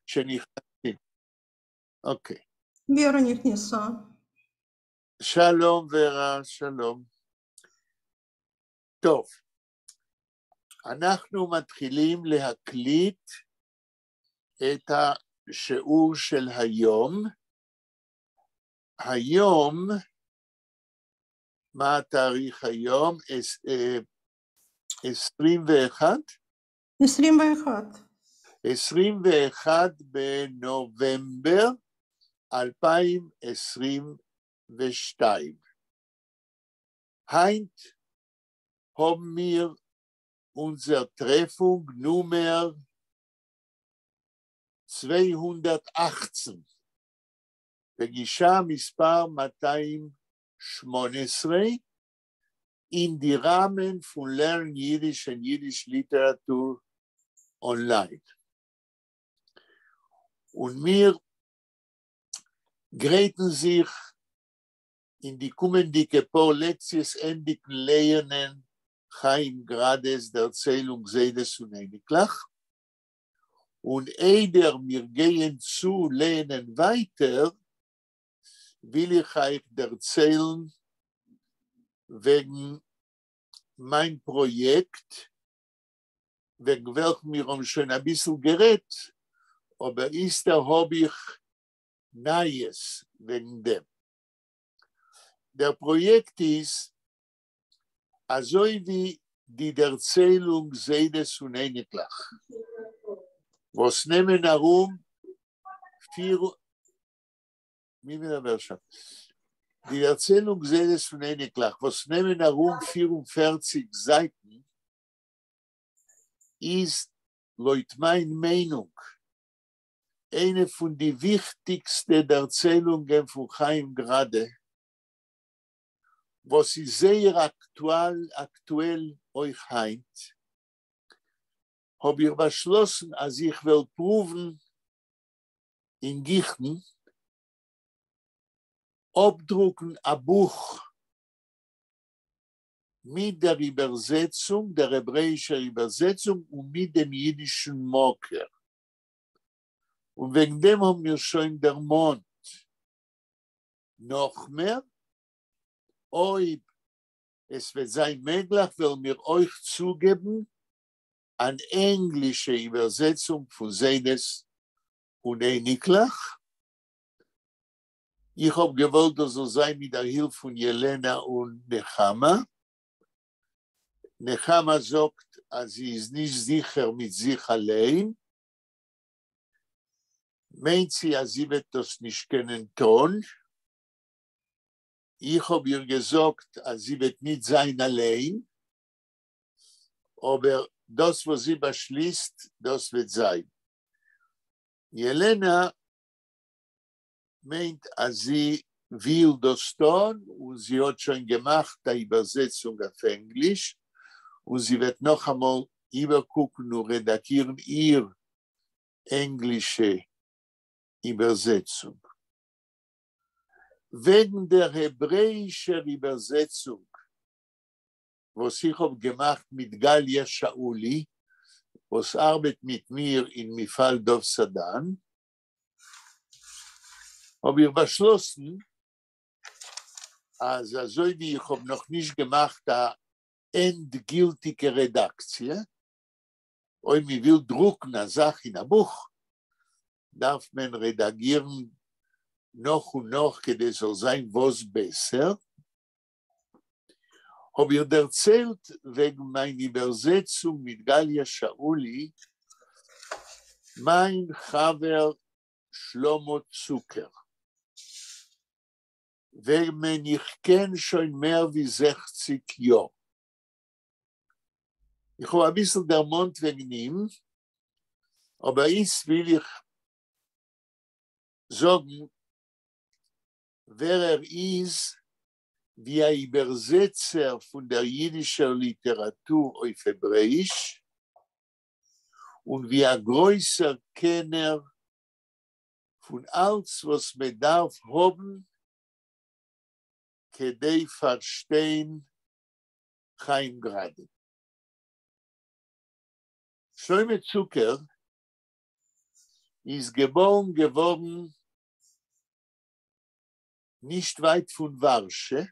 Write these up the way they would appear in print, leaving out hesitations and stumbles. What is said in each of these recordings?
שנכנסים. אוקיי. Вера נכנסה. שלום ורה, שלום. טוב, אנחנו מתחילים להקליט את השיעור של היום. היום, מה התאריך היום? 21? 21. 21 בנובמבר 2022. Heint haben wir unser Treffung Nummer 218. פגישה מספר 218 in die Rahmen von Lernen Jiddisch und Jiddisch Literatur online. Und wir greifen sich in die kommende Lektions endlich lernen Chaim Grades der Erzählung Seides und Einiglach. Und eider wir gehen zu lernen weiter, will ich euch erzählen wegen mein Projekt, wegen welchem wir schon ein bisschen geredet, aber ist habe ich Neues wegen dem. Der Projekt ist, also wie die Erzählung Seides und Einiglach. Was nehmen herum die Erzählung Seides und Einiglach, was nehmen herum 44 Seiten, ist, laut meiner Meinung, eine von den wichtigsten Erzählungen von Chaim Grade, was ist sehr aktuell euch heint, habe ich beschlossen, als ich will prüfen in Gichten, obdrucken ein Buch mit der Übersetzung, der hebräischen Übersetzung und mit dem jiddischen Mocker. Und wegen dem haben wir schon der Mond. Noch mehr, es wird sein möglich, will mir euch zugeben, eine englische Übersetzung von Seides und Einiglach. Ich habe gewollt, dass es sei mit der Hilfe von Jelena und Nechama. Nechama sagt, als sie ist nicht sicher mit sich allein. Meint sie, als sie wird das nicht können tun. Ich habe ihr gesagt, als sie wird nicht sein allein. Aber das, was sie beschließt, das wird sein. Jelena meint, als sie will das tun und sie hat schon gemacht, die Übersetzung auf Englisch und sie wird noch einmal übergucken und redaktieren ihr englische Übersetzung. Wegen der hebräischen Übersetzung, was ich habe gemacht mit Galia Shauli, was arbeitet mit mir in Mifal Dov Sadan, habe ich beschlossen, also wie ich habe noch nicht gemacht, eine endgültige Redaktion, und ich will drucken eine Sache in ein Buch, darf man redagieren noch und noch, dass es soll sein, was besser. Habe ich erzählt, wegen meiner Übersetzung mit Galia Shauli, mein Chaver Shlomo Zucker. Wenn man ich kenne schon mehr wie 60 Jahre. Ich habe ein bisschen der Mund wegen ihm, aber jetzt will ich sagen, wer ist, wie ein Übersetzer von der jiddischen Literatur auf Hebräisch und wie ein größer Kenner von alles, was man darf haben, כדי verstehen Chaim Grade. Shlomo Zucker ist geboren geworden nicht weit von Warschau,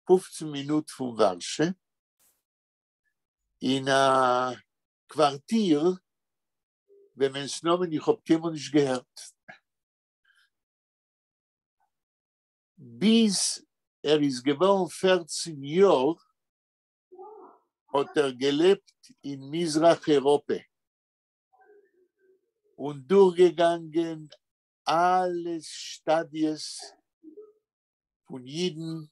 15 Minuten von Warschau, in einem Quartier, wenn man es nommen, ich habe keinen nicht gehört. Bis ist geboren 14 Jahre, hat gelebt in Mizrach-Europa und durchgegangen alle Stadien von Jiden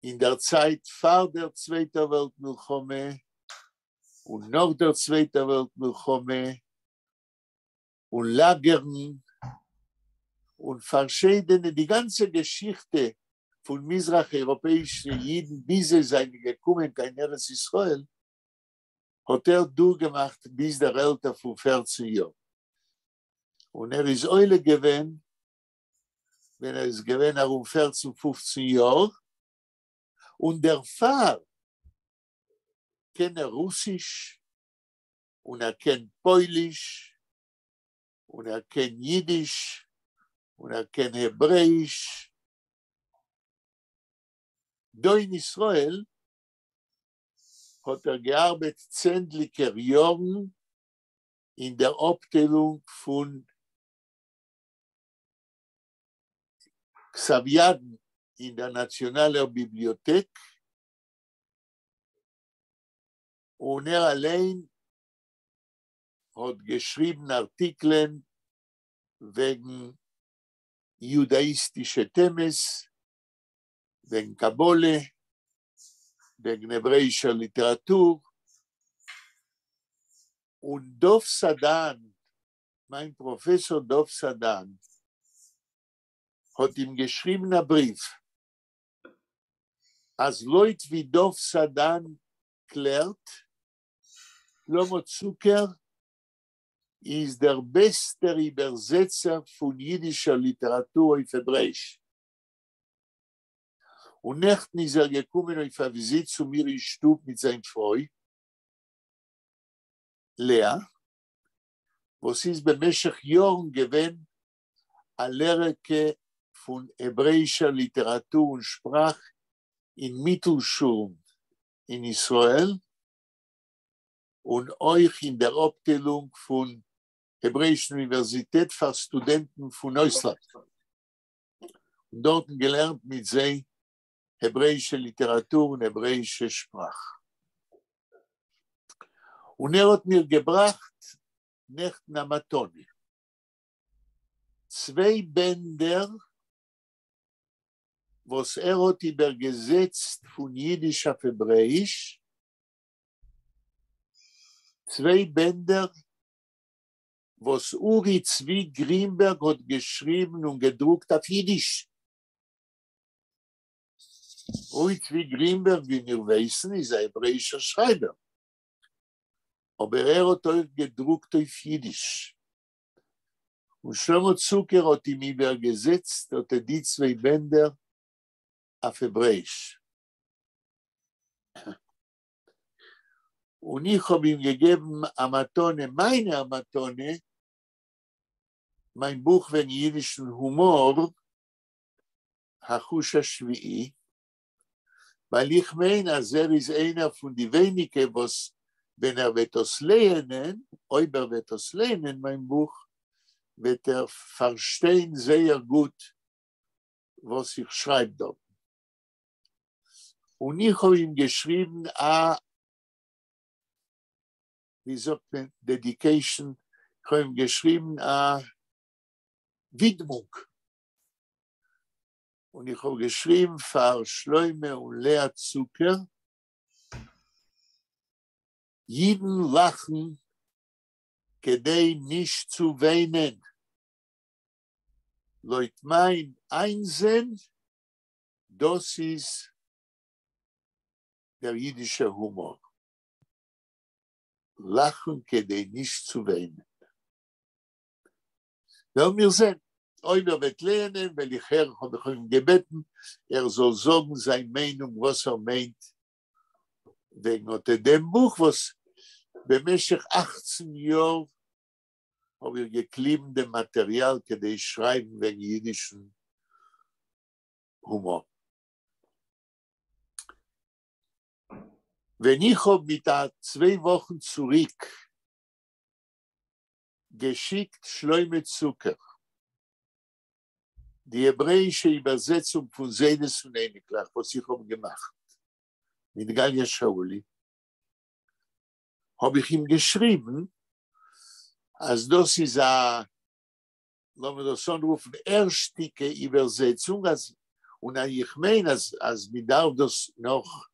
in der Zeit vor der Zweiten Weltmilchome und nach der Zweiten Weltmilchome und Lagern und verschiedene, die ganze Geschichte von mizrach-europäischen Jiden, bis sie sind gekommen, kein Eretz Israel, hat durchgemacht bis der Alter von 14 Jahren. Und ist Eule gewesen, wenn ist gewesen, um 14, 15 Jahre, und der Pfarrer kennt Russisch, und kennt Polisch, und kennt Jiddisch, und kennt Hebräisch. Da in Israel hat gearbeitet zähnliche Jahre in der Abteilung von Xaviaden in der Nationalen Bibliothek. Und allein hat geschrieben Artikel wegen judaistischer Themen, wegen Kabbale, wegen hebräischer Literatur. Und Dov Sadan, mein Professor Dov Sadan, hat ihm geschrieben einen Brief. Als Leute wie Dov Sadan klärt, Shlomo Zucker ist der beste Übersetzer von jiddischer Literatur auf Hebräisch. Und nicht ist gekommen auf eine Visite zu mir in Stub mit seinem Freund, Lea, was ist bמשך Jahren gewesen, eine Lehre von hebräischer Literatur und Sprache in Mittelschulen in Israel und euch in der Abteilung von Hebräischen Universität für Studenten von Deutschland. Und dort gelernt mit sie hebräische Literatur und hebräische Sprache. Und hat mir gebracht, nicht nach Matone, 2 Bänder, was hat übergesetzt von Jiddisch auf Hebräisch, 2 Bänder, was Uri Zvi Grimberg hat geschrieben und gedruckt auf Jiddisch. Uri Zvi Grimberg, wie wir wissen, ist ein hebräischer Schreiber. Aber hat auch gedruckt auf Jiddisch. Und Shlomo Zucker hat ihm übergesetzt, hat die 2 Bänder auf Hebräisch. Und ich habe ihm gegeben Amatone, meine Amatone, mein Buch wegen jiddischen Humor, Hachush HaShvi'i, weil ich meine, als ist einer von den wenigen, was, wenn wird das lernen, wird das lernen, mein Buch, wird verstehen sehr gut, was ich schreibe dort. Und ich habe ihm geschrieben, wie sagt man, Dedication, ich habe ihm geschrieben, Widmung. Und ich habe geschrieben, für Schleume und Lea Zucker, Jiden lachen, kedei nicht zu weinen. Leut mein Einsehen, das ist der jiddische Humor. Lachen, kedei nicht zu weinen. Weil wir sehen, Euler wird lernen, weil ich habe ihm gebeten, soll sagen, seine Meinung, was meint, wegen dem Buch, was במשך 18 Jahre habe ich geklimmt dem Material כדי schreiben wegen jüdischen Humor. Wenn ich habe mit 2 Wochen zurück geschickt Shloime Zucker, die hebräische Übersetzung von Seines und Einiglach, was ich habe gemacht, mit Galia Shauli, habe ich ihm geschrieben, als das ist eine, lassen wir das so rufen, erstige Übersetzung, und ich meine, als wir darf das noch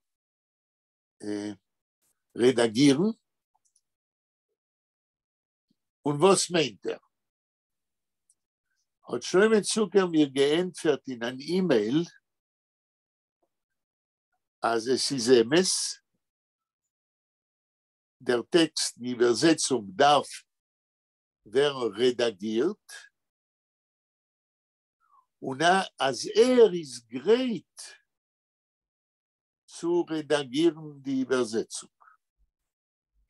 redagieren. Und was meint er? Hat Shloime Zucker mir geantwortet in ein E-Mail, als es ist emes, der Text, die Übersetzung darf werden redagiert, und als ist bereit zu redagieren die Übersetzung.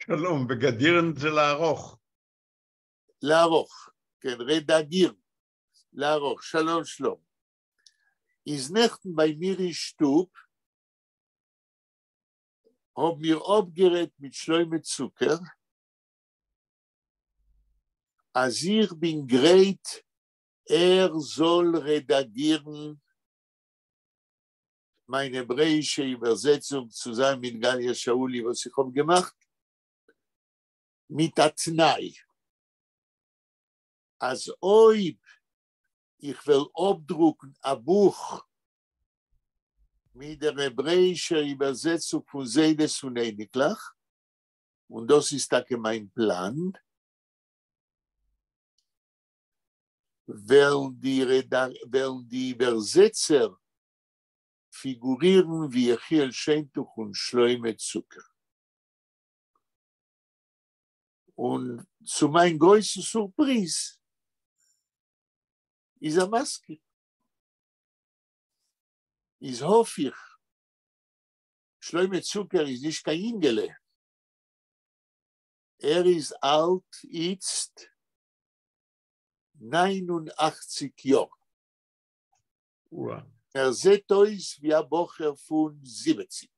שלום, בגדירן זה לערוך. לערוך, כן, redagieren, לערוך, שלום. Ist nächten bei mir in Stub, hab mir abgerät mit Shloime Zucker, als ich bin bereit, soll redagieren meine hebräische Übersetzung zusammen mit Galia Shauli, was ich habe gemacht, mit Atnai. Als ob ich will abdrucken ein Buch mit der hebräischen Übersetzung von Seines und Einiglach, und das ist auch mein Plan, weil die Übersetzer figurieren wie Yechiel Shentuch und Shloime Zucker. Und zu meinem größten Surprise ist Maske. Ist hoffig. Shloime Zucker ist nicht kein Ingele. Ist alt, jetzt 89 Jahre. Wow. Sieht aus wie ein Bocher von 70.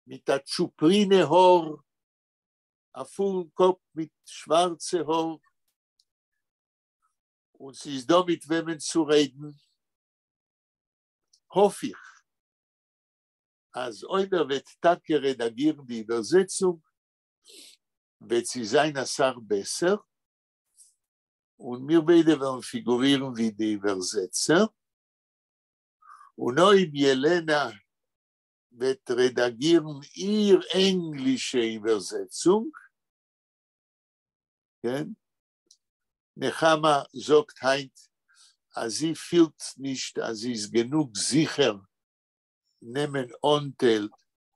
Mit der Tschuprine Haar, ein vollen Kopf mit schwarzem Haar. Und sie ist da mit wem zu reden. Hoffe ich, als einer wird Tage redagieren die Übersetzung, wird sie sein als Sache besser. Und wir beide werden figurieren wie die Übersetzer. Und ob Jelena wird redagieren ihr englische Übersetzung. Okay? Nechama sagt heint, als sie fühlt nicht, als sie ist genug sicher, nehmen Anteil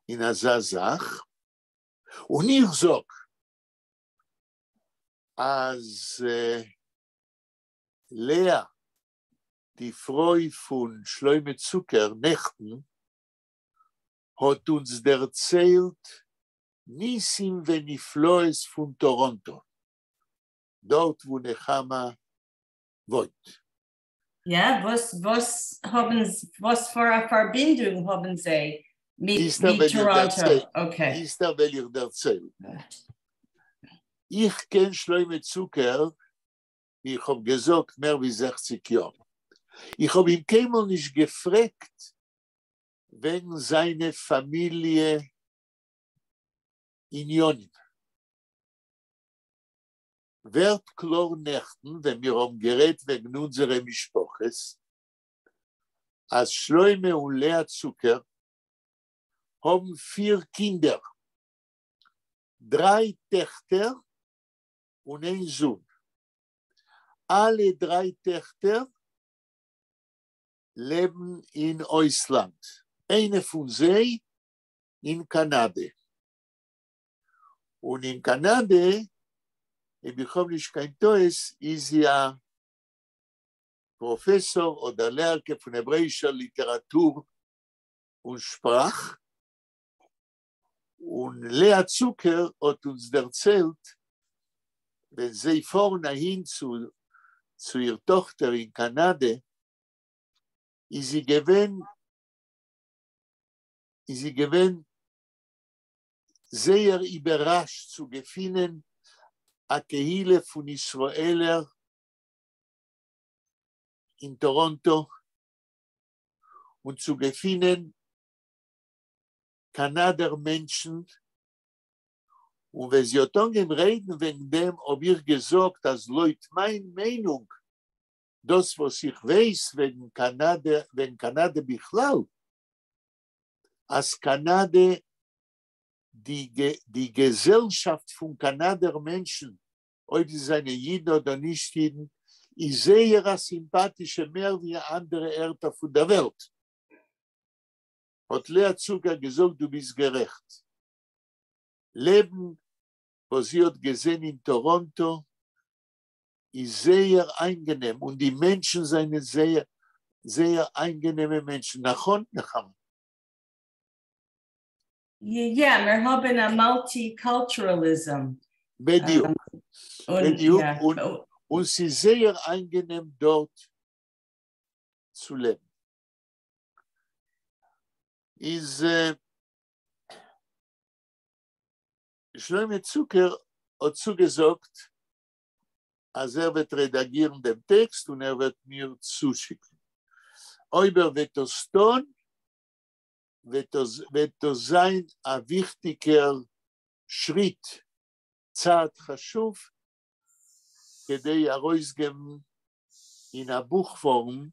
in dieser Sache. Und ich sage, als Lea, die Frau von Shloime Zucker, Nächten, hat uns erzählt, Nissim Venifloes von Toronto, dort wo Nechama wohnt. Ja, was für eine Verbindung haben Sie mit Toronto? Okay. Ist da, will ich erzählen. Ich kenne Shloime Zucker, ich habe gesagt, mehr wie 60 Jahre. Ich habe ihn keinmal nicht gefragt, wegen seiner Familie in Jonim. Wird klar nächten, wenn wir haben gerät wegen unserer Mischpoches, als Shloime und Lea Zucker haben 4 Kinder, 3 Töchter und ein Sohn. Alle 3 Töchter leben in Ausland. Eine von sie in Kanada. Und in Kanada, ich bekomme nicht kein Toes, ist ja Professor oder Lehrer von hebräischer Literatur und Sprach. Und Lea Zucker hat uns erzählt, wenn sie vorne hin zu ihrer Tochter in Kanada, ist sie gewesen sehr überrascht zu finden, a Kehile von Israeler in Toronto und zu finden Kanader Menschen. Und wenn sie reden wegen dem, ob ich gesagt, dass Leute meine Meinung, das, was ich weiß, wegen Kanada Bichlal, als Kanada, die Gesellschaft von Kanader Menschen, ob sie seine Jiden oder nicht Jiden, ist sehr sympathischer, mehr wie andere Erde von der Welt. Hat Lea Zucker gesagt, du bist gerecht. Leben, was sie hat gesehen in Toronto, ist sehr angenehm. Und die Menschen sind sehr, sehr angenehme Menschen. Nachon, nachon. Yeah, wir haben a multiculturalism. Bediuk. Und sie ist sehr angenehm dort zu leben. Shlomo Zucker hat zugesagt, als wird redagieren den Text und wird mir zuschicken. Aber wird das tun, wird das sein ein wichtiger Schritt, Zeit Chashuv, כדי herausgeben in einer Buchform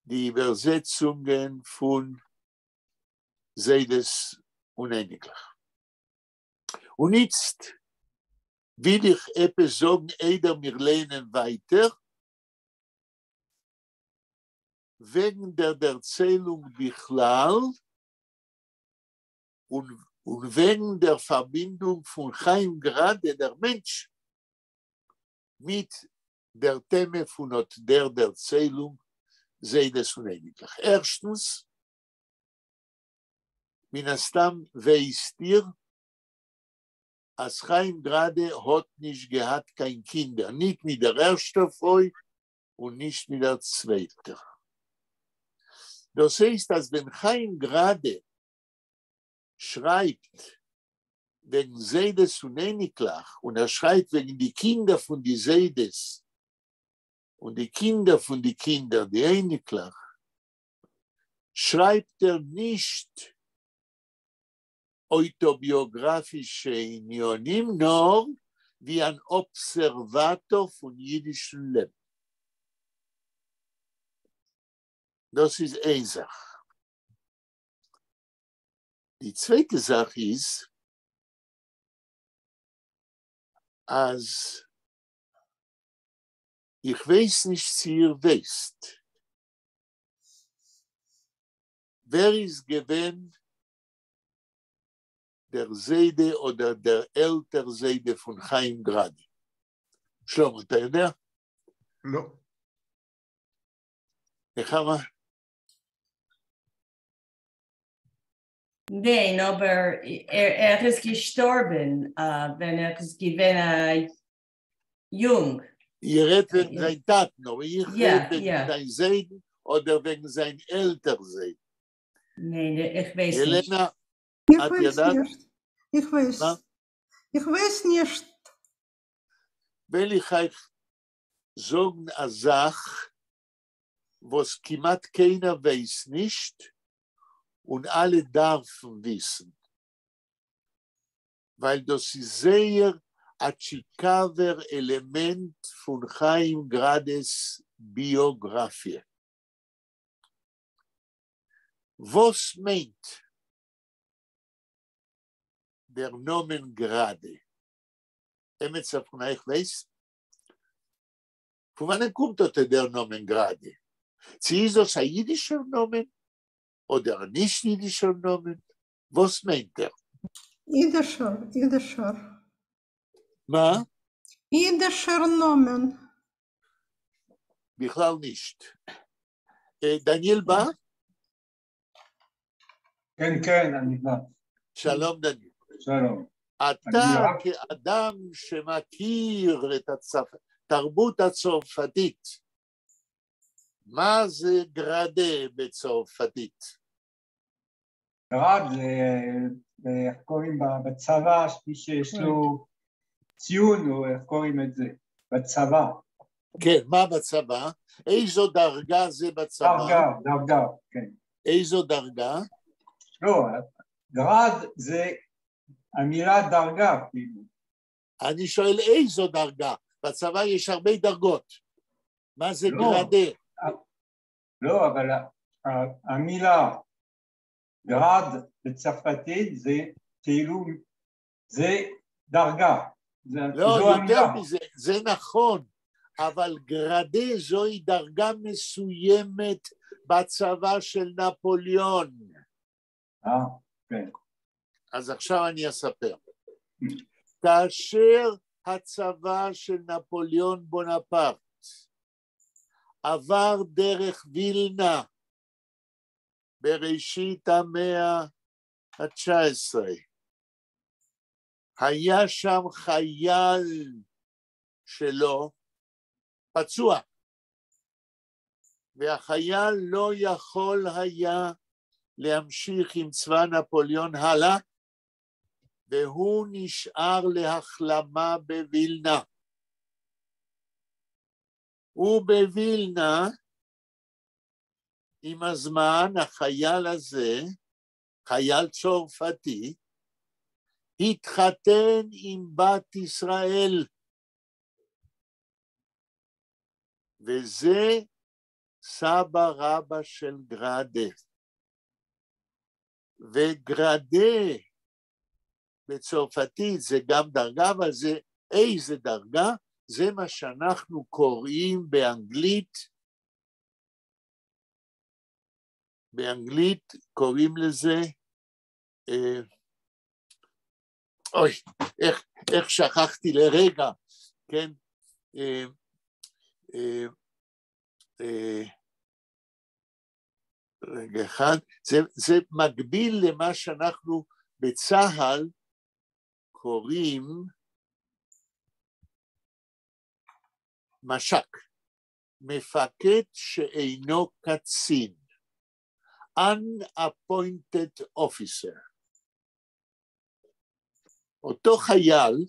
die Übersetzungen von Seides unendlich. Und jetzt will ich etwas sagen, wir lernen weiter, wegen der Erzählung Bichlal und wegen der Verbindung von Chaim Grade, der Mensch, mit der Thema von der Erzählung Seides unendlich. Erstens, מן הסתם והסתיר, אז חיים גרדה hat nicht gehabt kein Kinder, nicht mit der ersten Frau und nicht mit der zweiten. Das heißt, dass wenn Chaim Grade schreibt wegen Seides unendlich und schreibt wegen die Kinder von die Seides und die Kinder von die Kinder, die Einiglich, schreibt nicht autobiografische Unionen, nur wie ein Observator von jüdischem Leben. Das ist eine Sache. Die zweite Sache ist, als ich weiß nicht, ihr wisst, wer ist gewesen der Seide oder der ältere Seide von Chaim Grade? Shlomo, אתה יודע? לא. נחמה? Nein, aber ist gestorben, wenn ist gewesen jung. Ihr redet wegen sein Taten, aber ich rede wegen sein Seiden oder wegen sein älter Seiden. Nein, ich weiß Helena, nicht. hat ihr das? Ich weiß. Ich weiß nicht. Will ich euch sagen, eine Sache, was kiemat keiner weiß nicht und alle dürfen wissen. Weil das ist sehr ein Chikaver Element von Chaim Grades Biografie. Was meint der Nomen Grade? Emet von euch weiß? Von wann kommt der Nomen Grade? Sie ist das ein jüdischer Nomen oder ein nicht jüdischer Nomen? Was meint er? Jüdischer. מה? Jüdischer Nomen. בכלל nicht. דניאל בא? כן, אני בא. שלום דניאל. שלום. אתה כאדם שמכיר את התרבות הצרפתית, מה זה גרדה בצרפתית? גרד זה, איך קוראים בצבא, מי שיש לו ציון, או איך קוראים את זה, בצבא. כן, מה בצבא? איזו דרגה זה בצבא? דרגה, כן. איזו דרגה? לא, גרד זה המילה דרגה. אני שואל איזו דרגה? בצבא יש הרבה דרגות. מה זה גרדה? לא, אבל המילה גרד בצרפתית זה כאילו, זה דרגה. לא, יותר מזה, זה נכון, אבל גרדה זוהי דרגה מסוימת בצבא של נפוליאון. כן. אז עכשיו אני אספר. כאשר הצבא של נפוליאון בונפרט עבר דרך וילנה בראשית המאה ה-19, היה שם חייל שלו פצוע, והחייל לא יכול היה להמשיך עם צבא נפוליאון הלאה, והוא נשאר להחלמה בווילנה. ובווילנה, עם הזמן, החייל הזה, חייל צרפתי, התחתן עם בת ישראל. וזה סבא רבא של גרדה. וגרדה בצרפתית זה גם דרגה, אבל זה איזה דרגה? זה מה שאנחנו קוראים באנגלית קוראים לזה, איך שכחתי לרגע, כן? רגע אחד, זה מקביל למה שאנחנו בצה"ל קוראים מש"ק, מפקד שאינו קצין, unappointed officer. אותו חייל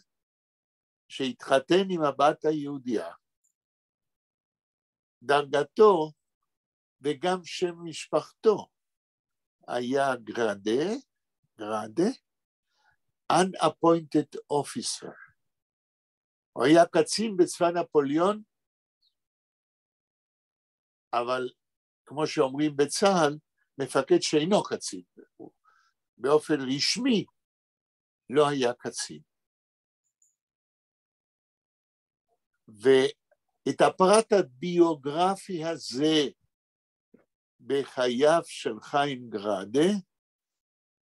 שהתחתן עם הבת היהודיה, דרגתו וגם שם משפחתו היה גרדה, unappointed officer. הוא היה קצין בצבא נפוליאון, אבל כמו שאומרים בצה"ל, מפקד שאינו קצין. באופן רשמי לא היה קצין. ואת הפרט הביוגרפי הזה בחייו של חיים גרדה,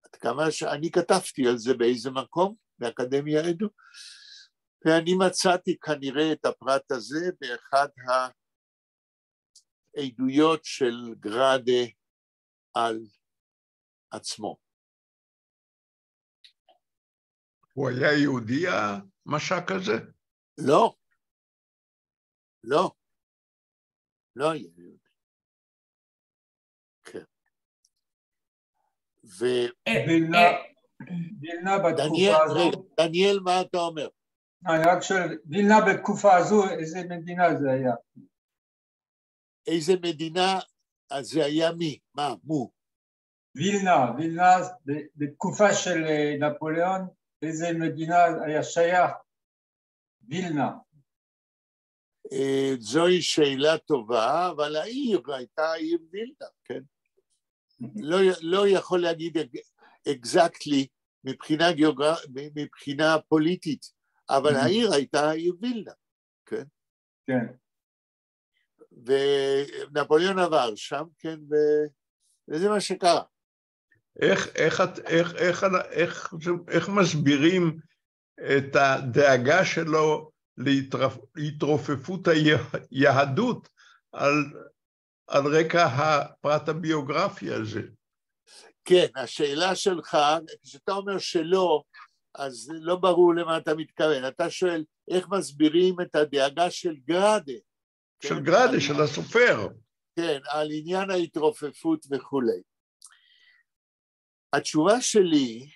עד כמה שאני כתבתי על זה באיזה מקום, באקדמיה עדו, ואני מצאתי כנראה את הפרט הזה באחד העדויות של גרדה על עצמו. הוא היה יהודי המש"ק הזה? לא. לא היה יהודי. כן. וילנה בתקופה הזו... דניאל, מה אתה אומר? אני רק שואל, וילנה בתקופה הזו, איזה מדינה זה היה? איזה מדינה, אז זה היה מי? מה? מו? וילנה, בתקופה של נפוליאון, איזה מדינה היה שייך? וילנה. זוהי שאלה טובה, אבל העיר הייתה העיר וילנה, כן? לא יכול להגיד exactly מבחינה פוליטית, אבל העיר הייתה העיר וילנה, כן? כן. ונפוליאון עבר שם, כן, וזה מה שקרה. איך מסבירים את הדאגה שלו להתרופפות היהדות על רקע הפרט הביוגרפי הזה? כן, השאלה שלך, כשאתה אומר שלא, אז לא ברור למה אתה מתכוון. אתה שואל, איך מסבירים את הדאגה של גראדה? של גראדה, של הסופר. כן, על עניין ההתרופפות וכולי. התשובה שלי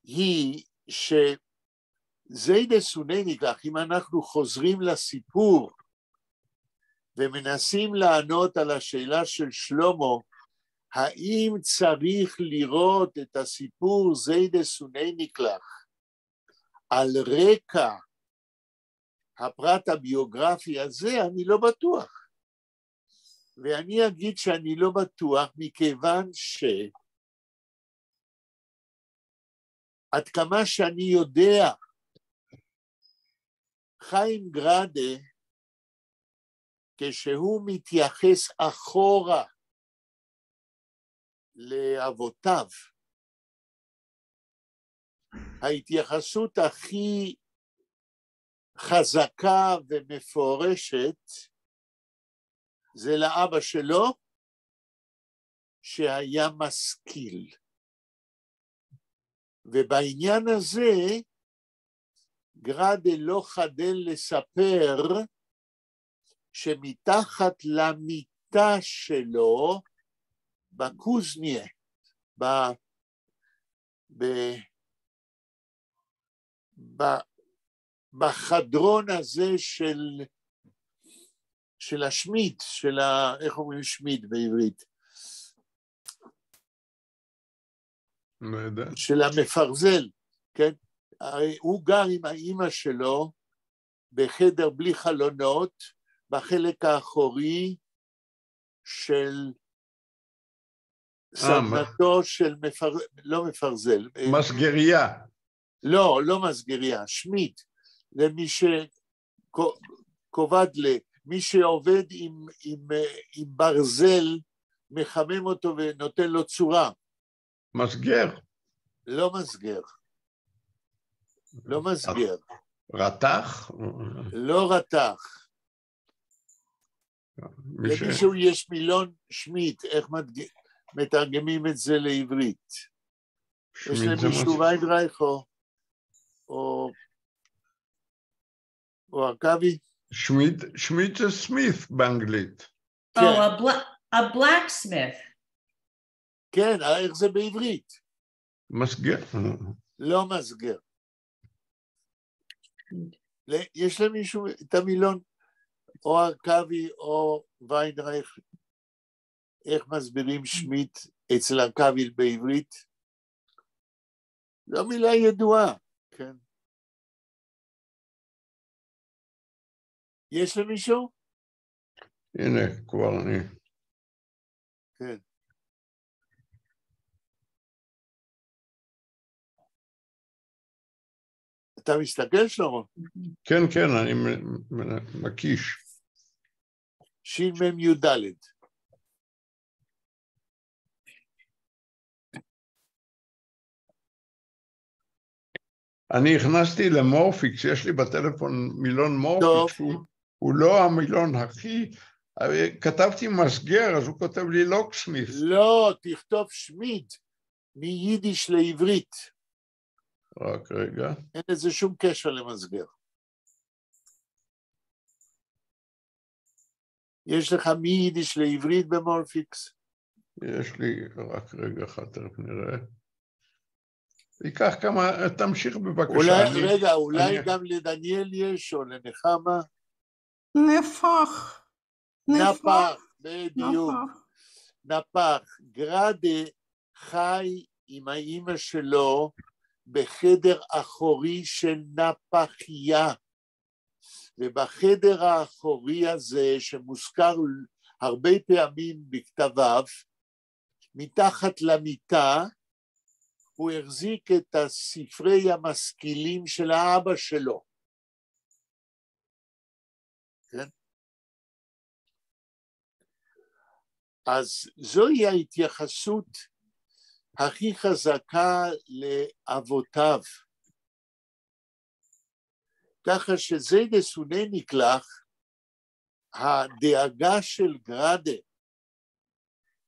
היא שזיידה סונניקלך, אם אנחנו חוזרים לסיפור ומנסים לענות על השאלה של שלמה, האם צריך לראות את הסיפור זיידה סונניקלך על רקע הפרט הביוגרפי הזה, אני לא בטוח. ואני אגיד שאני לא בטוח מכיוון עד כמה שאני יודע, חיים גראדה, כשהוא מתייחס אחורה לאבותיו, ההתייחסות הכי חזקה ומפורשת זה לאבא שלו שהיה משכיל. ובעניין הזה גראדה לא חדל לספר שמתחת למיטה שלו בקוזניה, בחדרון הזה של השמיד, איך אומרים שמיד בעברית? לא יודע. של המפרזל, כן? הוא גר עם האמא שלו בחדר בלי חלונות, בחלק האחורי של סדנתו של לא מפרזל. מסגריה. לא מסגריה, שמיד. למי שקובד מי שעובד עם ברזל, מחמם אותו ונותן לו צורה. מסגר. לא מסגר. לא מסגר. רתח? לא רתח. למישהו יש מילון שמית, איך מתרגמים את זה לעברית? יש למישהו ויינרייך או ארכבי? שמית זה סמית באנגלית. Oh, a blacksmith. כן, איך זה בעברית? מסגר. לא מסגר. יש למישהו את המילון, או ארכבי או ויינרייך, איך מסבירים שמית אצל ארכבי בעברית? זו מילה ידועה, כן. יש למישהו? הנה, כבר אני. כן. אתה מסתכל שלמה? כן, כן, אני מקיש. שין מם י"ד. אני הכנסתי למורפיקס, יש לי בטלפון מילון מורפיקס, הוא לא המילון הכי, כתבתי מסגר, אז הוא כותב לי לוקסמית. לא, תכתוב שמיד, מיידיש לעברית. רק רגע. אין לזה שום קשר למסגר. יש לך מיידיש לעברית במורפיקס? יש לי, רק רגע אחד, תכף נראה. ייקח כמה, תמשיך בבקשה. רגע, אולי גם לדניאל יש, או לנחמה? נפח. נפח, בדיוק. נפח. גראדה חי עם האמא שלו בחדר אחורי של נפחיה. ובחדר האחורי הזה, שמוזכר הרבה פעמים בכתביו, מתחת למיטה, הוא החזיק את הספרי המשכילים של האבא שלו. כן? אז זוהי ההתייחסות הכי חזקה לאבותיו. ככה שזיידה סונניקלך, הדאגה של גראדה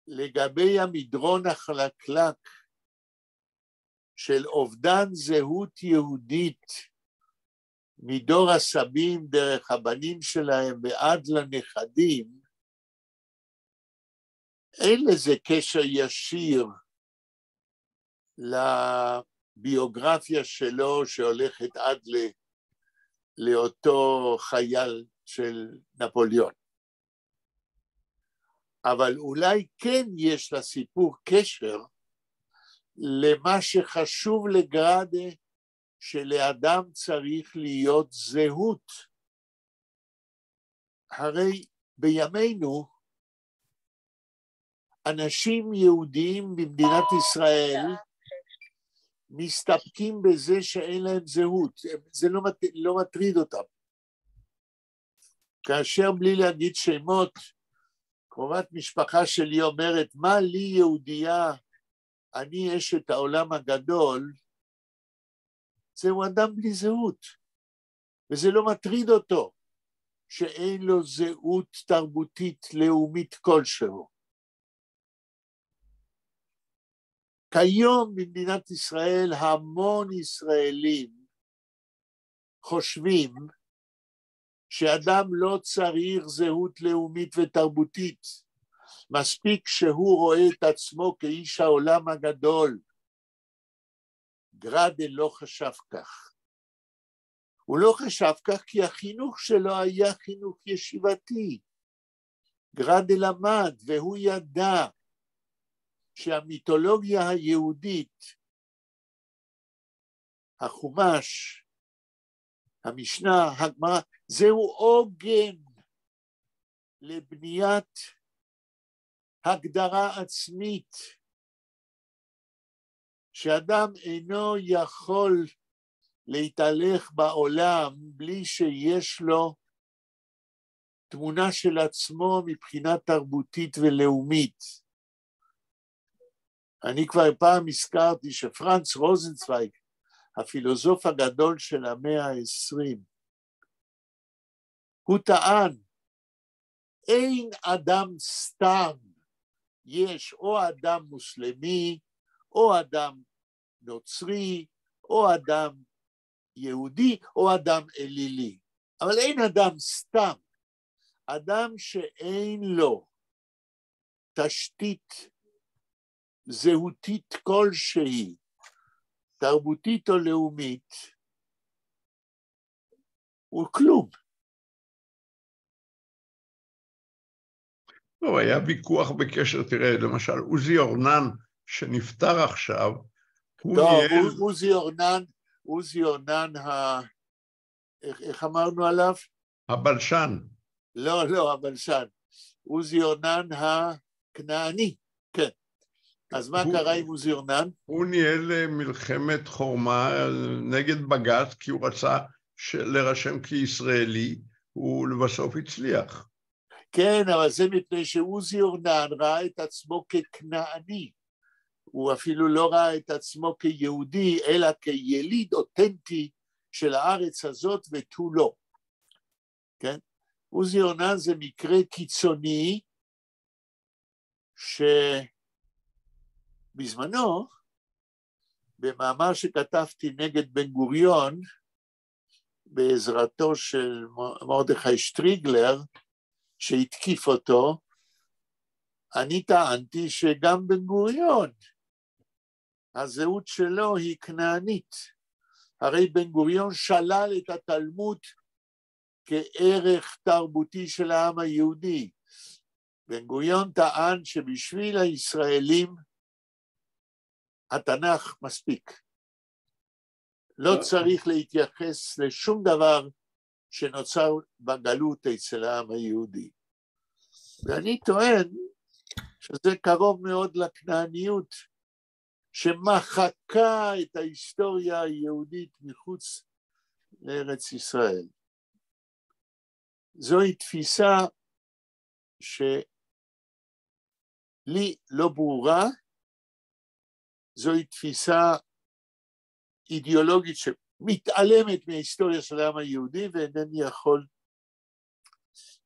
לגבי המדרון החלקלק של אובדן זהות יהודית מדור הסבים דרך הבנים שלהם ועד לנכדים, אין לזה קשר ישיר לביוגרפיה שלו שהולכת עד לאותו חייל של נפוליאון. אבל אולי כן יש לסיפור קשר למה שחשוב לגראדה, שלאדם צריך להיות זהות. הרי בימינו אנשים יהודיים במדינת ישראל מסתפקים בזה שאין להם זהות, זה לא מטריד אותם. כאשר בלי להגיד שמות, קרובת משפחה שלי אומרת, מה לי יהודייה, אני אשת העולם הגדול, זהו אדם בלי זהות, וזה לא מטריד אותו, שאין לו זהות תרבותית לאומית כלשהו. כיום במדינת ישראל המון ישראלים חושבים שאדם לא צריך זהות לאומית ותרבותית, מספיק שהוא רואה את עצמו כאיש העולם הגדול. גראדה לא חשב כך. הוא לא חשב כך כי החינוך שלו היה חינוך ישיבתי. גראדה למד והוא ידע שהמיתולוגיה היהודית, החומש, המשנה, הגמרא, זהו עוגן לבניית הגדרה עצמית, שאדם אינו יכול להתהלך בעולם בלי שיש לו תמונה של עצמו מבחינה תרבותית ולאומית. אני כבר פעם הזכרתי שפרנץ רוזנצוויג, הפילוסוף הגדול של המאה ה-20, הוא טען, אין אדם סתם, יש או אדם מוסלמי, או אדם נוצרי, או אדם יהודי, או אדם אלילי. אבל אין אדם סתם, אדם שאין לו תשתית זהותית כלשהי, תרבותית או לאומית, הוא כלום. לא, היה ויכוח בקשר, תראה, למשל, עוזי אורנן, שנפטר עכשיו, עוזי אורנן, איך אמרנו עליו? הבלשן. לא, הבלשן. עוזי אורנן הכנעני, כן. אז מה קרה עם עוזי אורנן? הוא ניהל מלחמת חורמה נגד בג"ץ, כי הוא רצה להירשם כישראלי, הוא לבסוף הצליח. כן, אבל זה מפני שעוזי אורנן ראה את עצמו ככנעני. הוא אפילו לא ראה את עצמו כיהודי, אלא כיליד אותנטי של הארץ הזאת ותו לא. כן? עוזי אורנן זה מקרה קיצוני, שבזמנו, במאמר שכתבתי נגד בן גוריון, בעזרתו של מרדכי שטריגלר, שהתקיף אותו, אני טענתי שגם בן גוריון, הזהות שלו היא כנענית. הרי בן גוריון שלל את התלמוד כערך תרבותי של העם היהודי. בן גוריון טען שבשביל הישראלים התנ"ך מספיק. לא צריך להתייחס לשום דבר שנוצר בגלות אצל העם היהודי. ואני טוען שזה קרוב מאוד לכנעניות, שמחקה את ההיסטוריה היהודית מחוץ לארץ ישראל. זוהי תפיסה שלי לא ברורה, זוהי תפיסה אידיאולוגית שמתעלמת מההיסטוריה של העם היהודי,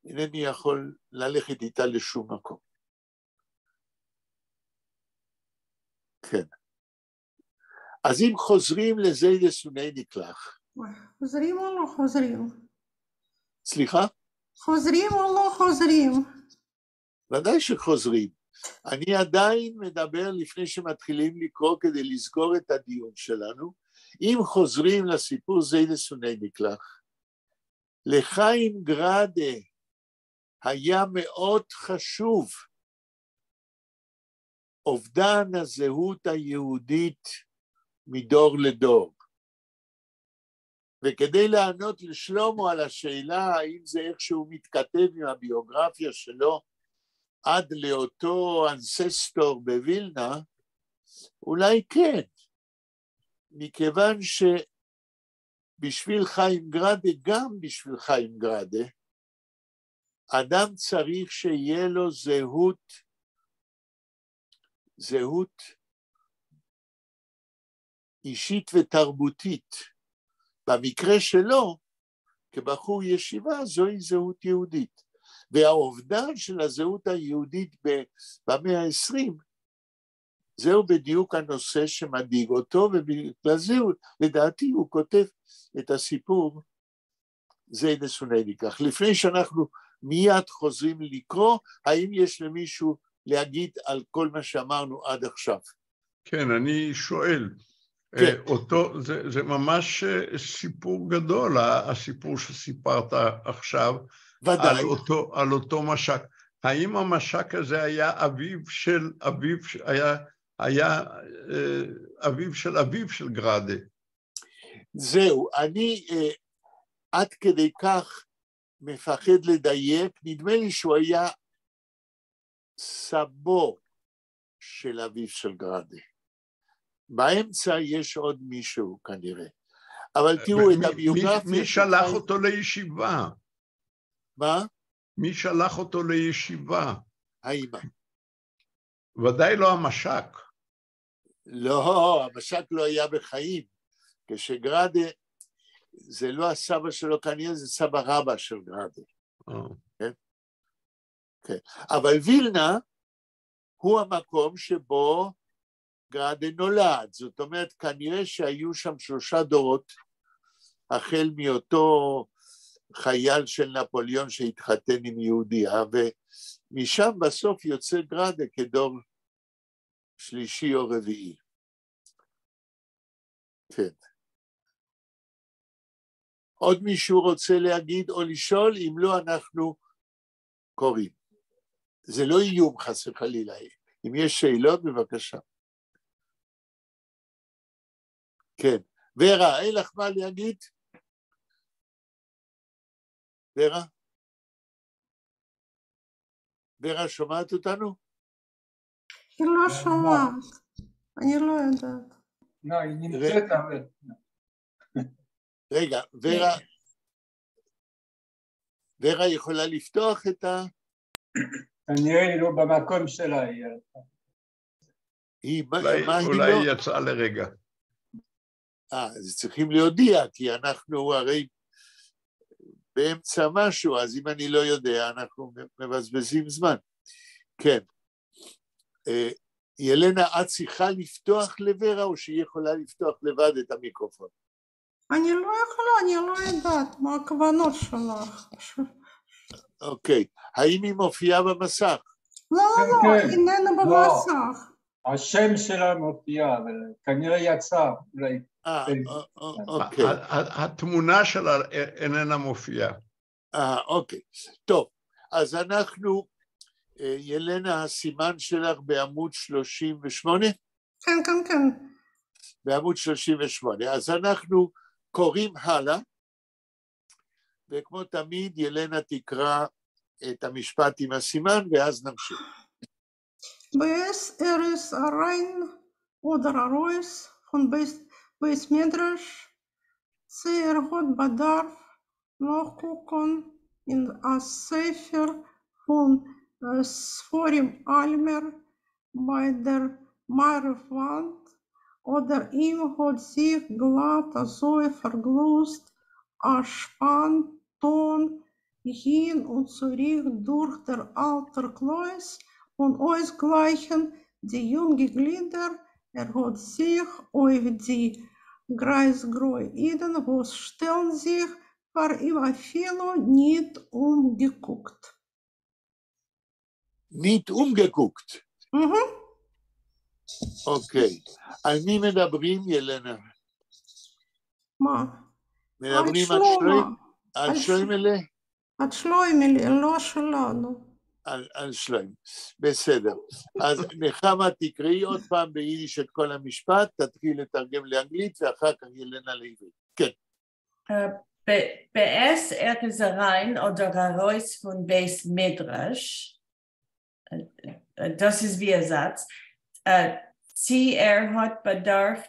ואינני יכול ללכת איתה לשום מקום. כן. אז אם חוזרים לזיידה סוני נקלח. חוזרים או לא חוזרים? סליחה? חוזרים או לא חוזרים? ודאי שחוזרים. אני עדיין מדבר לפני שמתחילים לקרוא כדי לסגור את הדיון שלנו. אם חוזרים לסיפור זיידה סוני נקלח, לחיים גרדה היה מאוד חשוב אובדן הזהות היהודית מדור לדור. וכדי לענות לשלמה על השאלה האם זה איכשהו מתכתב עם הביוגרפיה שלו עד לאותו אנססטור בווילנה, אולי כן, מכיוון שבשביל חיים גרדה, גם בשביל חיים גרדה, אדם צריך שיהיה לו זהות אישית ותרבותית. במקרה שלו, כבחור ישיבה, זוהי זהות יהודית. והאובדן של הזהות היהודית במאה ה-20, זהו בדיוק הנושא שמדאיג אותו, ובגלל זה לדעתי הוא כותב את הסיפור זיידה סוני נקלח. לפני שאנחנו מיד חוזרים לקרוא, האם יש למישהו להגיד על כל מה שאמרנו עד עכשיו? כן, אני שואל. זה ממש סיפור גדול, הסיפור שסיפרת עכשיו, ודאי. על אותו משק. האם המשק הזה היה אביו של גרדה? זהו, אני עד כדי כך מפחד לדייק, נדמה לי שהוא היה סבו של אביו של גרדה. באמצע יש עוד מישהו כנראה. אבל תראו את הביוגרפיה... מי שלח אותו לישיבה? מה? מי שלח אותו לישיבה? האמא. ודאי לא המשק. לא, המשק לא היה בחיים. כשגרדה, זה לא הסבא שלו כנראה, זה סבא רבא של גרדה. כן? כן. אבל וילנה הוא המקום שבו גרדה נולד, זאת אומרת, כנראה שהיו שם 3 דורות, החל מאותו חייל של נפוליאון שהתחתן עם יהודיה, ומשם בסוף יוצא גרדה כדור 3 או 4. כן. עוד מישהו רוצה להגיד או לשאול? אם לא, אנחנו קוראים. זה לא איום חס וחלילה. אם יש שאלות, בבקשה. כן. ורה, אין לך מה להגיד? ורה? ורה, שומעת אותנו? היא לא שומעת. אני לא יודעת. לא, היא נמצאת אבל. רגע, ורה יכולה לפתוח את ה... כנראה היא לא במקום שלה. אולי היא יצאה לרגע. אז צריכים להודיע, כי אנחנו הרי באמצע משהו, אז אם אני לא יודע, אנחנו מבזבזים זמן. כן. ילנה, את צריכה לפתוח לורה, או שהיא יכולה לפתוח לבד את המיקרופון? אני לא יכולה, אני לא יודעת מה הכוונות שלך. אוקיי. האם היא מופיעה במסך? לא, איננה במסך. השם שלה מופיע, אבל כנראה יצא. אוקיי. התמונה שלה איננה מופיעה. אוקיי. טוב, אז אנחנו, ילנה, הסימן שלך בעמוד 38? כן, כן, כן. בעמוד 38. אז אנחנו קוראים הלאה, וכמו תמיד ילנה תקרא את המשפט עם הסימן, ואז נמשיך. Bees is rein oder Reus von Bees Medrash. Sehr gut bedarf noch gucken in das Sefer von Sforim Almer bei der Marwand oder ihm hat sich glatt so verglust, Spanton hin und zurück durch der alte Kleus und ausgleichen die junge Glieder Hat sich auf die Kreisgreu Eden, wo stellen sich vor ihm Afilo nicht umgeguckt. Nicht umgeguckt. אוקיי. על מי מדברים, ילנה? מה? מדברים על שלוימלה? על שלוימלה, לא שלנו. על שלוים. בסדר. אז נחמה, תקראי עוד פעם ביידיש את כל המשפט, תתחיל לתרגם לאנגלית, ואחר כך ילנה לעברית. כן. Bees rein oder heraus von Beis Midrash. Das ist wie ein Satz. Sie hat bedarf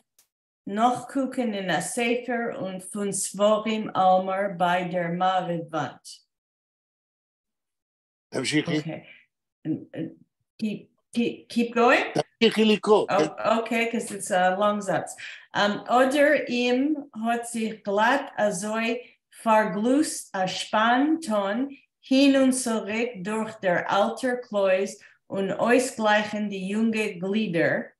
noch gucken in der Sefer und von Svorim Almer bei der Marewand. תמשיכי. Okay. Keep going? תמשיכי לקרוא. Okay, because it's a long Satz. Oder ihm hat sich glatt also verglust a Spanton hin und zurück durch der alter Kleus und ausgleichen die junge Glieder.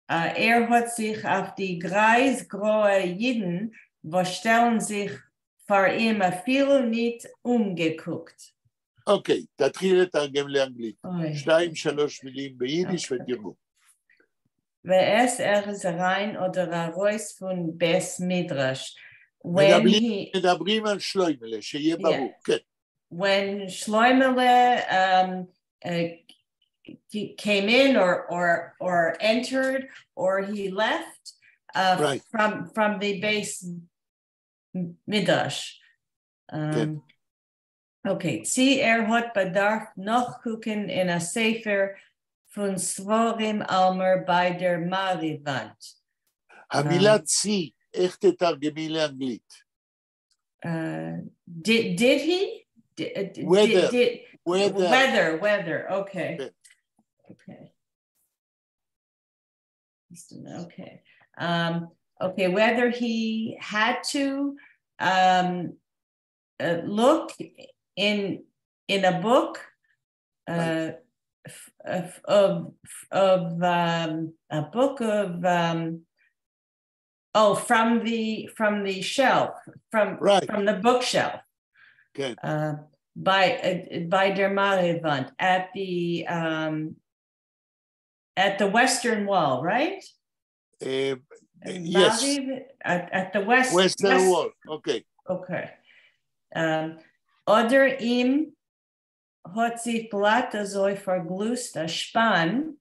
Hat sich auf die greisgraue Jiden, was stellen sich vor ihm viel nicht umgeguckt. אוקיי, תתחיל לתרגם לאנגלית. 2-3 מילים ביידיש ותרגום. ואס rein oder heraus von Beis Midrash. מדברים על שלוימלה, שיהיה ברור, כן. When Shloimele came in or entered or he left right. from the Beis Midrash. Okay, Sie hat bedarf noch gucken in a Sefer von Svorim Almer bei der Marewand. המילה צי, איך תתרגמי לאנגלית? Did he? Weather. Okay. Okay, whether he had to look in a book a book of from the shelf from the bookshelf. Okay. By der Marewand at the western wall, right? Yes. At the western wall. Okay. Oder ihm hat sich glatt so verglust a Spanton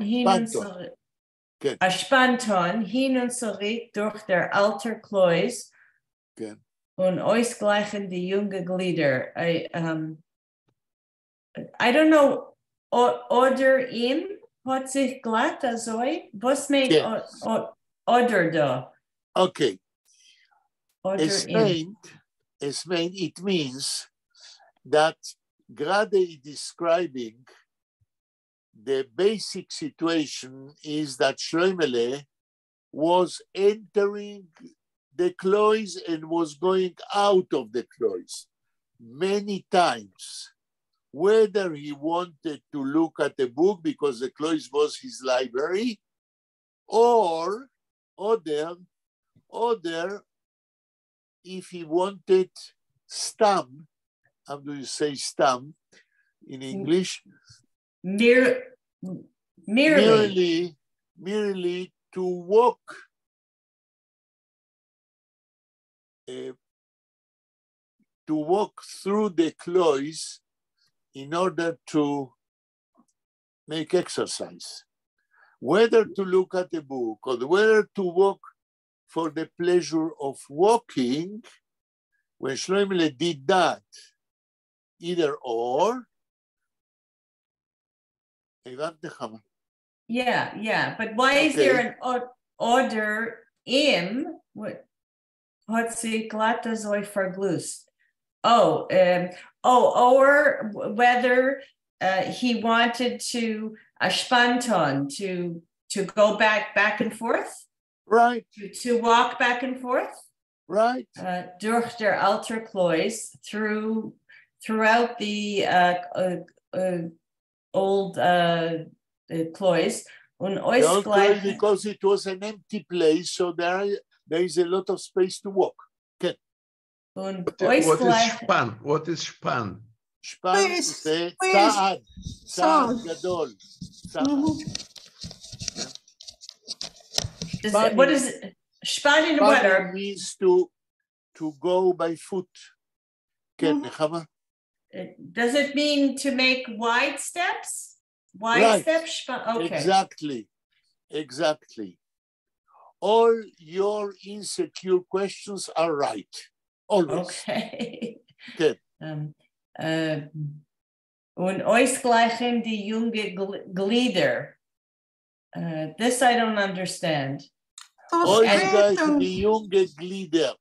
hin und zurück. A Spanton hin und zurück durch der alter Kleus und ausgleichen die junge Glieder. I don't know. Oder ihm hat sich glatt so. Was meint oder da? Okay. It means that Grade is describing the basic situation is that Shloimele was entering the Klois and was going out of the Klois many times, whether he wanted to look at a book because the Klois was his library, or other if he wanted stam. How do you say stam in English? Merely to walk through the Klois in order to make exercise. Whether to look at a book or whether to walk for the pleasure of walking, when Shloimele did that, either or. Yeah. But why is there an order im? What? Hat sich glatt so verglust? Or whether he wanted to a Spanton to go back and forth. Right. To walk back and forth. Right. Durch der alter Klois throughout the old Klois, und because it was an empty place, so there is a lot of space to walk. Okay. Und What is span? Span זה צעד גדול. What is span in what? Means to go by foot. כן, נחמה? Does it mean to make wide steps? Wide right. steps? Okay. Exactly. All your insecure questions are right. Always. Okay. Good. Und ausgleichen die junge Glieder. This I don't understand. Ausgleichen die junge Glieder.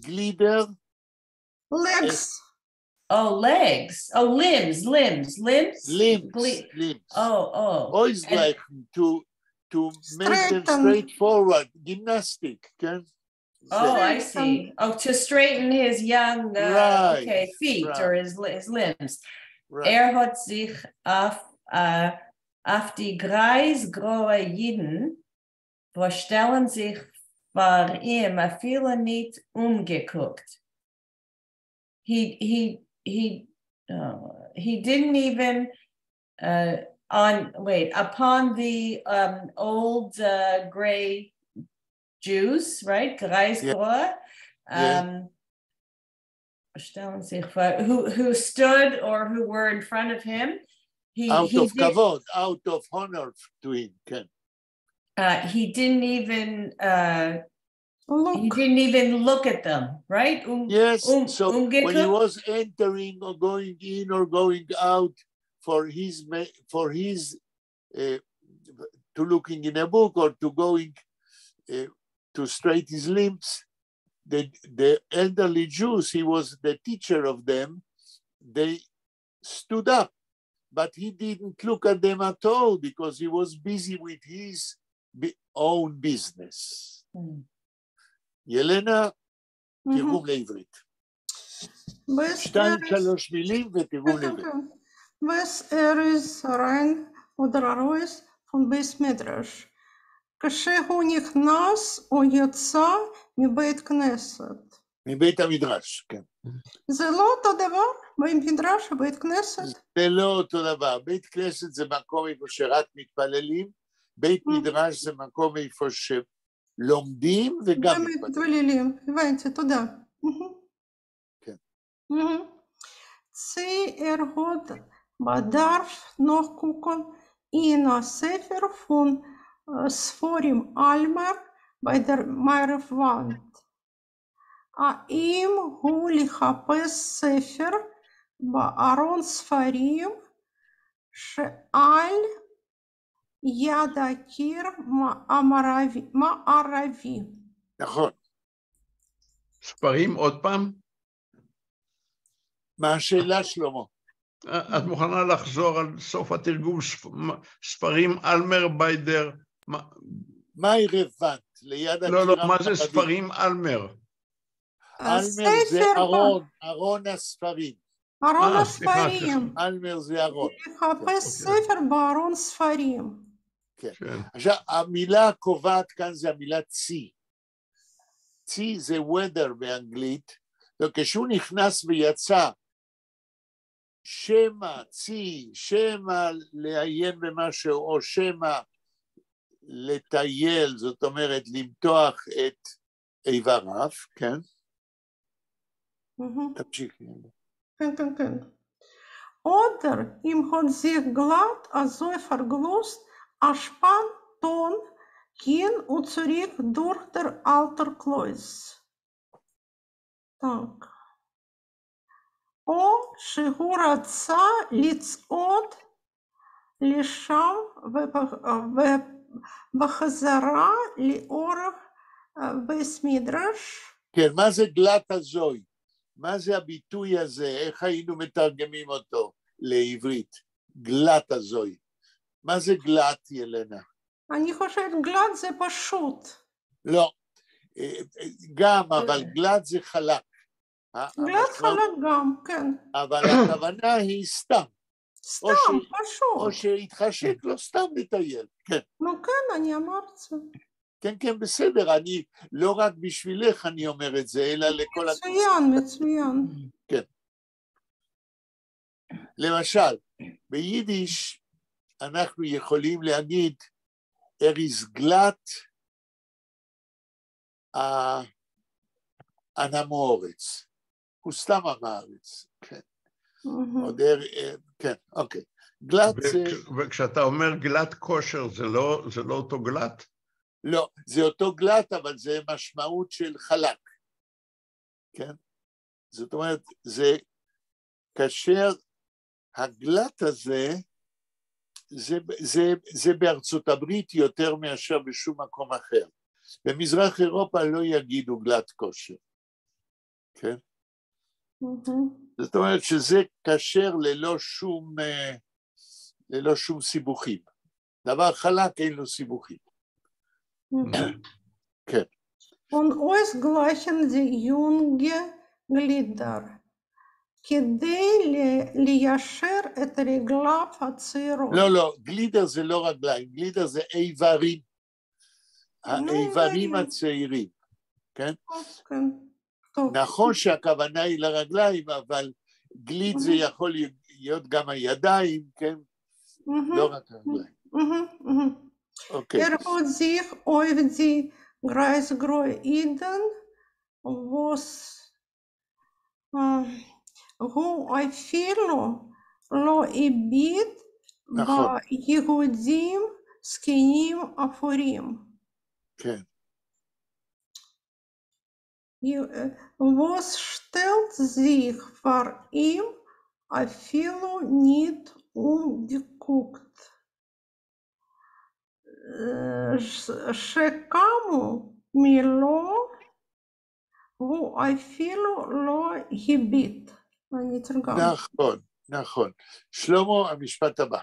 Glieder. Legs. Limbs. Limbs. Ausgleichen to make them straight forward. Gymnastic. Okay? Oh, I see. Oh, to straighten his young feet right. Or his limbs. Right. Hat sich auf die greisgrohe Jiden, wo stellen sich vor ihm viele nicht umgeguckt. He didn't even upon the old gray Jews, right? Greisgrohe, who stood or who were in front of him. Out of kavod, out of honor to him. He didn't even look at them, right? Yes. So when he was entering or going in or going out for his to looking in a book or to going to straighten his limbs, the elderly Jews, he was the teacher of them, they stood up, but he didn't look at them at all because he was busy with his own business. ילנה, תרגום לעברית. 2-3 מילים ותרגום לעברית. Was is rein oder raus von Beis Midrash? כשהוא נכנס או יצא מבית כנסת. מבית המדרש, כן. זה לא אותו דבר? בית מדרש ובית כנסת? זה לא אותו דבר. בית כנסת זה מקום איפה שרק מתפללים, בית מדרש זה מקום איפה שלומדים וגם מתפללים. הבנתי, תודה. כן. צי erhod bedarf noch gucken in a Sefer von ספורים אלמר bei der Meirewand. האם הוא לחפש ספר בארון ספרים שעל יד הקיר מערבי? נכון. ספרים עוד פעם? מה השאלה שלמה? את מוכנה לחזור על סוף התרגום ספרים אלמר ביידר? מה רלוונט? ליד הקיר? לא, מה זה ספרים אלמר? אלמר זה ארון הספרים. ארון הספרים. אלמר זה ארון. לחפש ספר בארון ספרים. כן. עכשיו, המילה הקובעת כאן זה המילה צי. צי זה weather באנגלית, וכשהוא נכנס ויצא, שמא צי, שמא לעיין במשהו, או שמא לטייל, זאת אומרת, למתוח את איבריו, כן? תמשיכי. כן. Oder ihm hat sich glatt also verglust, Aspan, Ton, hin und zurück durch der alte Kleus. Dank. או שהוא רצה לצעוד לשם ובחזרה לאורך בית מדרש. כן, מה זה גלת הזוי? מה זה הביטוי הזה? איך היינו מתרגמים אותו לעברית? גלת הזוי. מה זה גלת, ילנה? אני חושבת גלת זה פשוט. לא, גם, אבל גלת זה חלק. גלת חלק גם, כן. אבל הכוונה היא סתם. סתם, או פשוט. שהתחשק לו סתם לטייל, כן. נו כן, אני אמרתי. כן, כן, בסדר, אני לא רק בשבילך אני אומר את זה, אלא לכל מצוין, מצוין. כן. למשל, ביידיש אנחנו יכולים להגיד, is glatt הנמורץ, הוא סתם המארץ, כן. כן, אוקיי. גלט זה... וכשאתה אומר גלט כושר, זה לא אותו גלט? לא, זה אותו גלט, אבל זה משמעות של חלק, כן? זאת אומרת, זה כאשר הגלט הזה, זה בארצות הברית יותר מאשר בשום מקום אחר. במזרח אירופה לא יגידו גלט כושר, כן? זאת אומרת שזה כשר ללא שום סיבוכים. דבר חלק אין לו סיבוכים. כן. Und ausgleichen die junge Glieder, כדי ליישר את רגליו הצעירות. לא, גלידר זה לא רגליים, גלידר זה איברים. האיברים הצעירים, כן? נכון שהכוונה היא לרגליים, אבל גליד זה יכול להיות גם הידיים, כן? לא רק הרגליים. אוקיי. hat sich auf die Kreisgräuiden, was הוא אפילו לא הביט ביהודים זקנים אפורים. כן. Was stellt sich vor ihm אפילו nicht umgeguckt. שקמו מילו הוא אפילו לא הביט. אני תרגם. נכון. שלמה, המשפט הבא,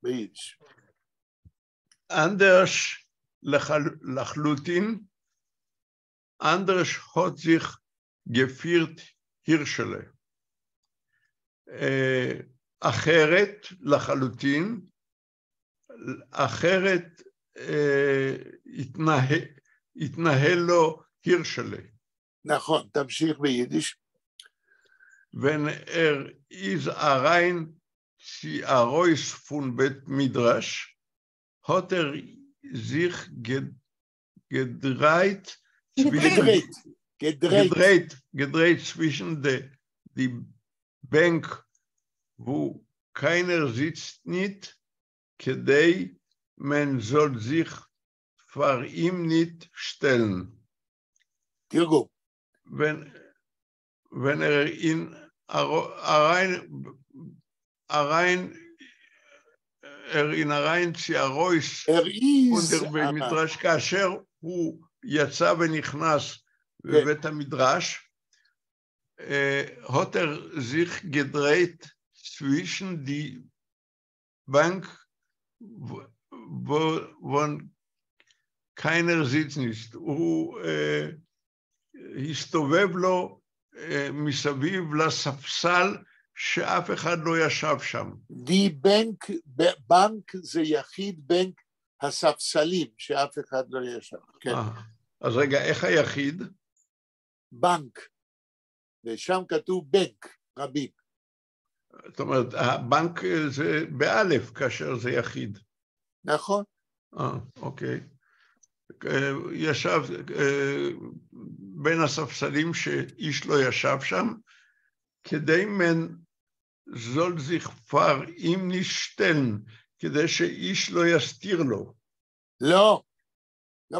ביידיש. Anders לחלוטין, anders hat sich geführt Hirschele. אחרת לחלוטין, אחרת התנהל לו הירשלה. נכון, תמשיך ביידיש. Wenn ist rein sie Arois von Bet Midrash, hat sich gedreht zwischen die Bank, wo keiner sitzt nicht, כדי man soll sich vor ihm nicht stellen. תרגום. Wenn in rein ציארויס במדרש, כאשר הוא יצא ונכנס בבית המדרש, hat sich gedreht zwischen die Bank, wo keiner sitzt nicht. הוא הסתובב לו מסביב לספסל שאף אחד לא ישב שם. די בנק זה יחיד בנק הספסלים שאף אחד לא ישב. כן. אז רגע, איך היחיד? בנק. ושם כתוב בנק, רבים. זאת אומרת, הבנק זה באלף כאשר זה יחיד. נכון. אוקיי. ישב בין הספסלים שאיש לא ישב שם, כדי מן זול זיך פר אם נשתן, כדי שאיש לא יסתיר לו. לא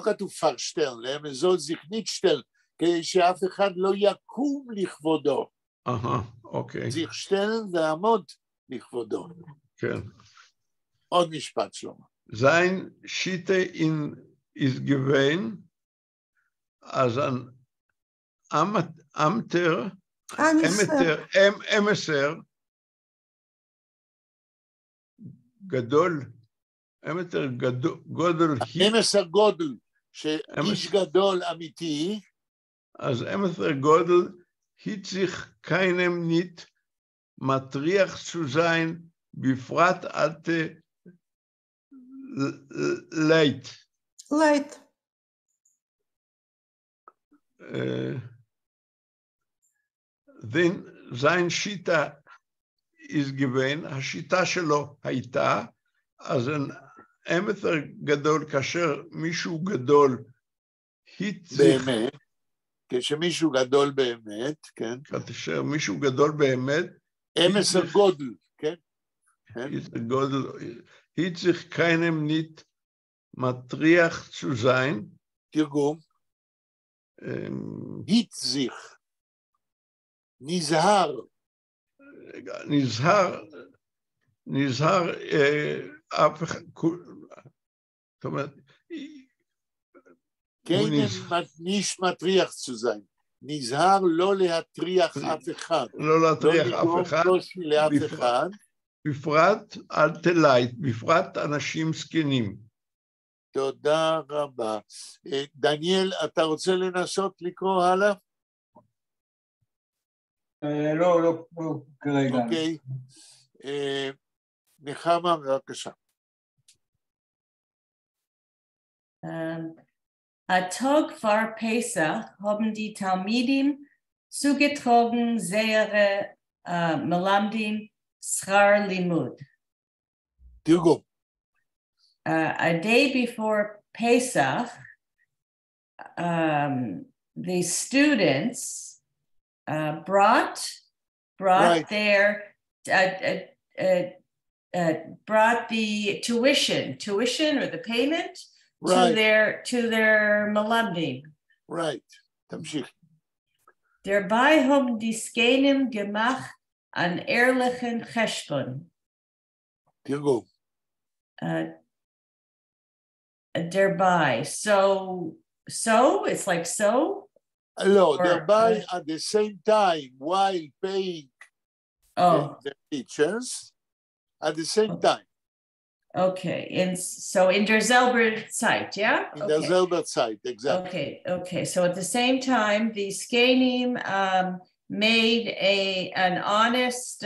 כתוב פר שטרן, להם זול זיך נשתן, כדי שאף אחד לא יקום לכבודו. אוקיי. זיך שטרן ועמוד לכבודו. כן. עוד משפט שלמה. זין שיטה אין is gewesen, als ein אמסר גדול, אמסר גודל, שאיש גדול אמיתי, אז אמסר גודל hat sich keinem nicht matriach zu sein בפרט אל late. Late. Then sein Shita is given, השיטה שלו הייתה, אז האמת גדול, כאשר מישהו גדול, באמת, כשמישהו גדול באמת, כן? כאשר מישהו גדול באמת, אמסר גודל, כן? היא צריך keinem nicht מטריח zu sein. תרגום. היא צריך. נזהר. נזהר, אף אחד, זאת אומרת, ניש מטריח zu sein. נזהר לא להטריח אף אחד. לא להטריח אף אחד. לא לאף אחד. בפרט אל תלית, בפרט אנשים זקנים. תודה רבה. דניאל, אתה רוצה לנסות לקרוא הלאה? לא, כרגע. אוקיי. נחמה, בבקשה. Tag vor Pesach haben die Talmidim zugetragen sehr Melamdim Schar Limud. תרגום. A day before Pesach, the students brought Right. their brought the tuition or the payment Right. to their Melamdim. Right. תמשיך. Dabei haben die Skenim gemacht an ehrlichen Cheshbon. תרגום. Thereby. So it's like so? לא, Or- thereby at the same time, while paying the teachers, at the same time, Okay. And so in der selber Zeit, yeah? in the Zelda side, exactly. Okay. So at the same time, the Skenim made an honest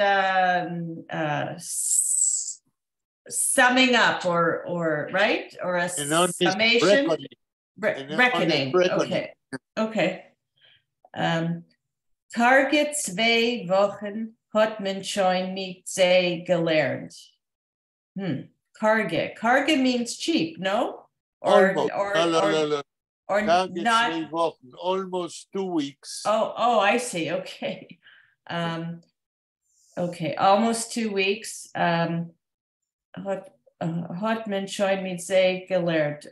summing up or right? Or a An honest summation? reckoning. Reckoning. Okay. Target 2 Wochen hat man schon mit sie gelernt. Karge means cheap, no? Almost. Or No. or Target not. 2 Wochen, almost 2 weeks. Oh, I see. Okay. Okay, almost 2 weeks. Hat man schon mit sie gelernt.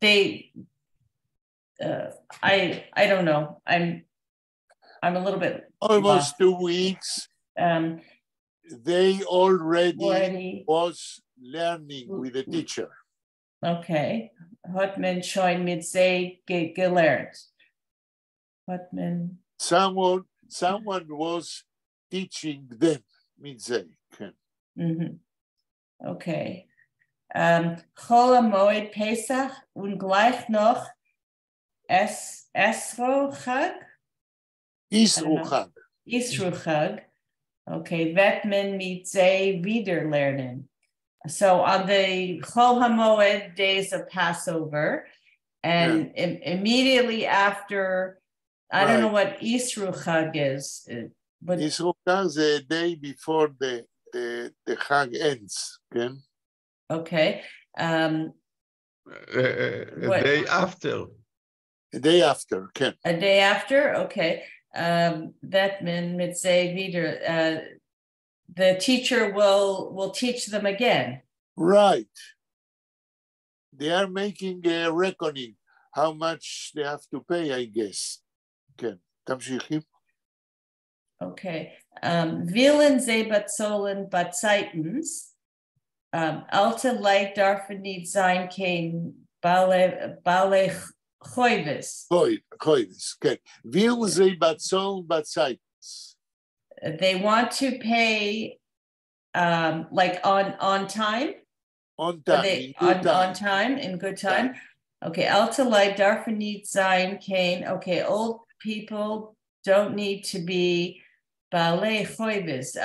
They I don't know. I'm a little bit Almost 2 weeks. They already already. was learning with the teacher. Okay. Hat man schon mit sie gelernt. Hat man. Someone was teaching them mit sie. Okay. Chol HaMoed Pesach und gleich noch Esro Chag? Isru Chag. Isru Chag. Okay, wird man mit sie wieder lernen. So on the Chol HaMoed days of Passover, and immediately after, I don't know what Isru Chag is, but Isru Chag is the day before the Chag ends. Okay. A day after. A day after, okay. A day after, okay. That means mit sie wieder. The teacher will teach them again. Right. They are making a reckoning how much they have to pay, I guess. Okay. תמשיכי. Okay. Willen sie bezahlen Zeitens. Alte Leid darf nicht sein, kein Bale Choives. Choives, okay. Willen sie bezahlen Zeitens. They want to pay like on time? On time, on time, in good time. Okay, alte Leid darf nicht sein, kein. Okay, old people don't need to be Balei choives.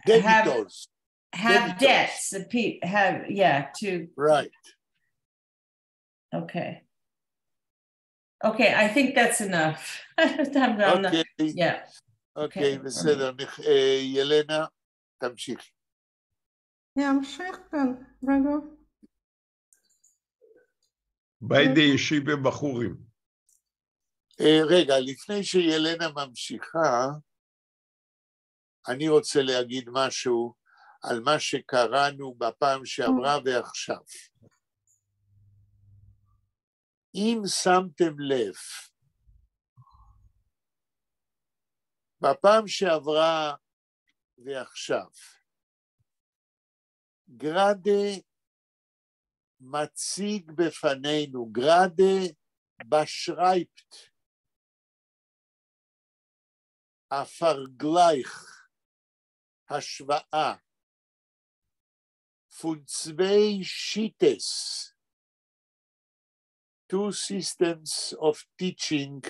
Debitors. Have Debitors. debts. To. Right. Okay. Okay, I think that's enough. Okay. Yeah. Okay, בסדר. ילנה, תמשיכי. להמשיך כאן, רגע. ביידי ישיבה בחורים. רגע, לפני שילנה ממשיכה, אני רוצה להגיד משהו על מה שקראנו בפעם שעברה ועכשיו. אם שמתם לב, בפעם שעברה ועכשיו, גרדה מציג בפנינו, גרדה בשרייפט, הפרגלייך, השוואה, פונצווי שיטס, two systems of teaching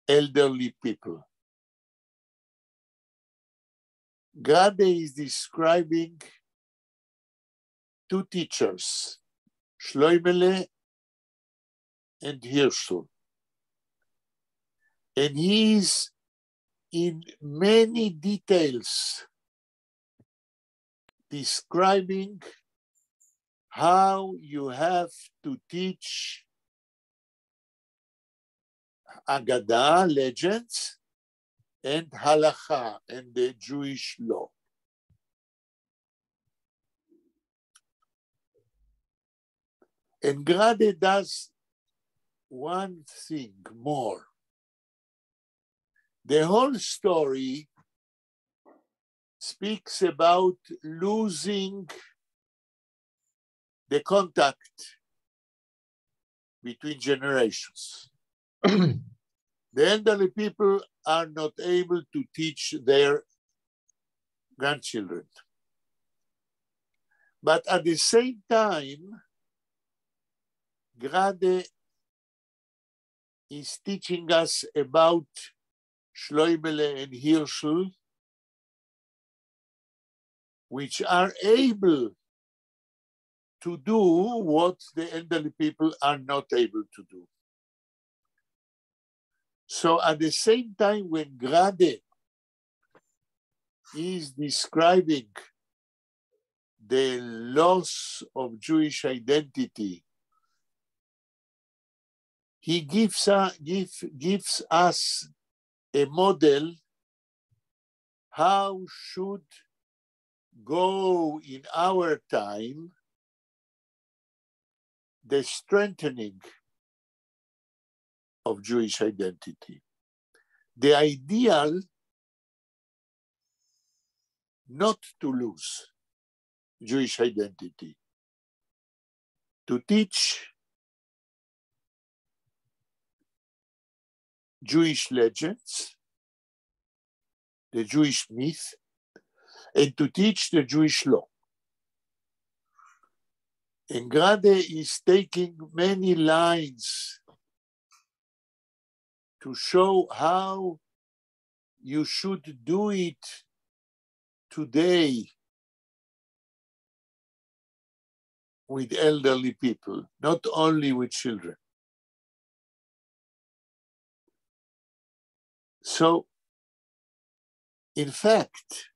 elderly people. Grade is describing two teachers, Shloimele and Hirschel. And he is in many details describing how you have to teach Agadah, legends, and Halacha, and the Jewish law. And Grade does one thing more. The whole story speaks about losing the contact between generations. The elderly people are not able to teach their grandchildren. But at the same time, Grade is teaching us about Shloimele and Hirschel, which are able to do what the elderly people are not able to do. So at the same time, when Grade is describing the loss of Jewish identity, he gives us a model how should go in our time the strengthening of Jewish identity. The ideal not to lose Jewish identity, to teach Jewish legends, the Jewish myth, and to teach the Jewish law. And Grade is taking many lines to show how you should do it today with elderly people, not only with children. So, in fact,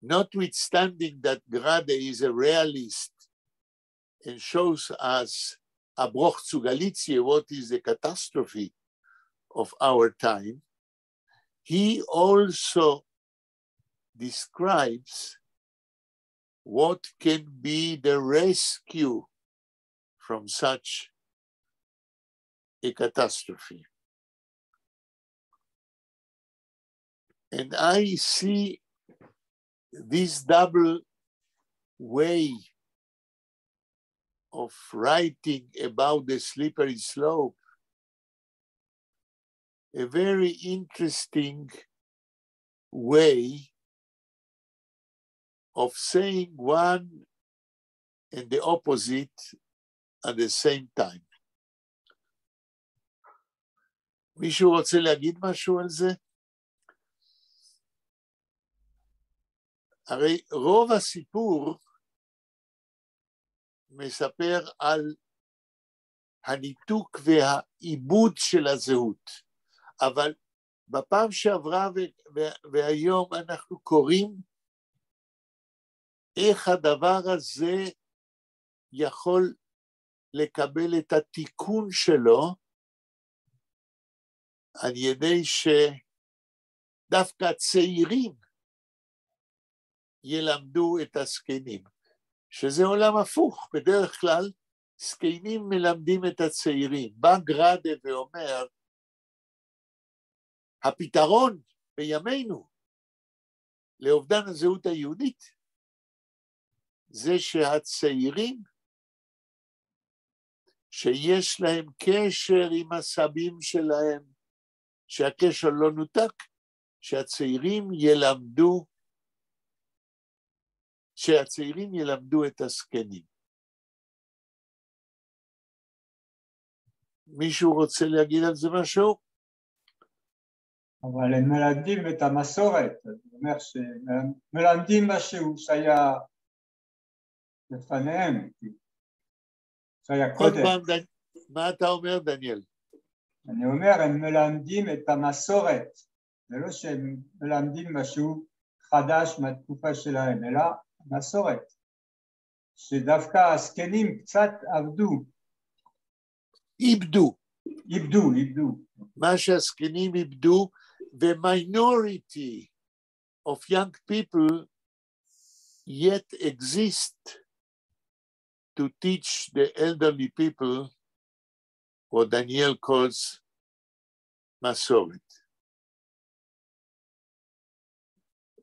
notwithstanding that Grade is a realist and shows us a Bruch zu Galizie, what is the catastrophe of our time, he also describes what can be the rescue from such a catastrophe. And I see this double way of writing about the slippery slope, a very interesting way of saying one and the opposite at the same time. מישהו רוצה להגיד משהו על זה? הרי רוב הסיפור מספר על הניתוק והעיבוד של הזהות, אבל בפעם שעברה והיום אנחנו קוראים איך הדבר הזה יכול לקבל את התיקון שלו על ידי שדווקא צעירים ילמדו את הזקנים, שזה עולם הפוך. בדרך כלל זקנים מלמדים את הצעירים. בא גרדה ואומר, הפתרון בימינו לאובדן הזהות היהודית זה שהצעירים שיש להם קשר עם הסבים שלהם, שהקשר לא נותק, שהצעירים ילמדו את הזקנים. מישהו רוצה להגיד על זה משהו? אבל הם מלמדים את המסורת, זאת אומרת שמלמדים משהו שהיה לפניהם, שהיה עוד קודם. פעם, מה אתה אומר, דניאל? אני אומר, הם מלמדים את המסורת, זה לא שהם מלמדים משהו חדש מהתקופה שלהם, אלא מסורת, שדווקא הזקנים קצת עבדו. איבדו. איבדו. מה שהזקנים איבדו, ו-minority of young people yet exist to teach the elderly people what Daniel calls מסורת.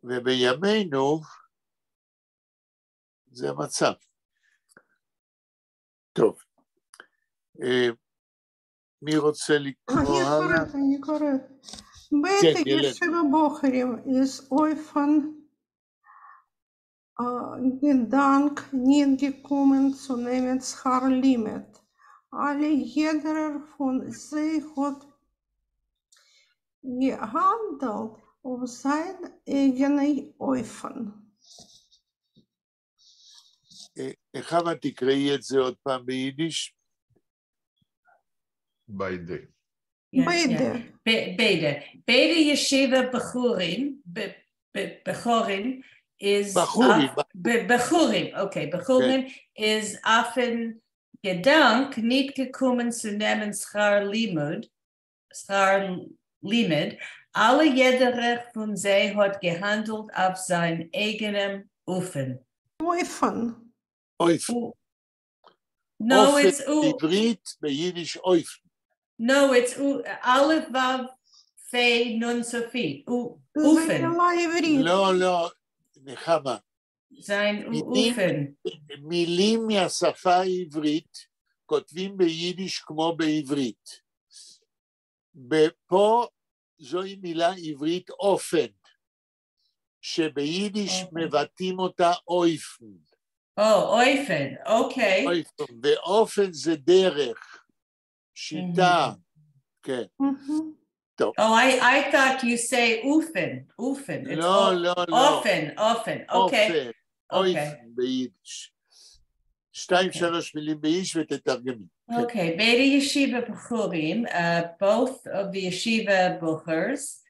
ובימינו זה המצב. טוב. מי רוצה לקרוא הלאה? אני קוראת. בית ישיבה בוחרים is often Gedank nicht gekommen zu nehmen Schaarlimit. Alle jeder von sie hat gehandelt auf sein eigenes Öfen. חמה תקראי את זה עוד פעם ביידיש? ביידה. Beide Yeshiva Bechurim is Bechurim is often Gedank nicht gekommen zu nehmen Schar Limud. Alle jeder von sie hat gehandelt auf sein eigenem Öfen. Öfen. No, it's בעברית, ביידיש אויפן. No, it's Aleph Vav Fei Nun Sofi. Ufen. לא, נחמה. Sein Ufen. מילים מהשפה העברית כותבים ביידיש כמו בעברית. פה זוהי מילה עברית אופן, שביידיש מבטאים אותה אויפן. אויפן, אוקיי. אויפן, ואופן זה דרך. שיטה, כן. טוב. Oh, I thought you say Ufen. לא. Often, okay. אופן ביידיש. 2-3 מילים ביידיש ותתרגמי. Okay, Beide Yeshiva Bechurim, both of the Yeshiva Buchers,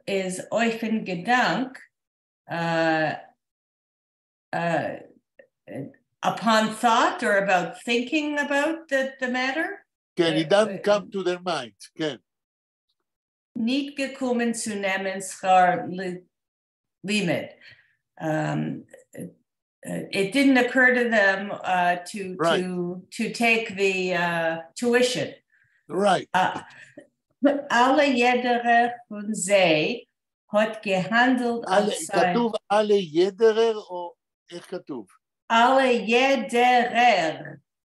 is Oifen Gedank, upon thought or about thinking about the matter? כן, it doesn't come to their mind, כן. Nicht gekommen zu nehmen Schar Limud. It didn't occur to them to take the tuition. Right. Alle jeder von sie hat gehandelt auf sein... כתוב alle jederer או איך כתוב? alle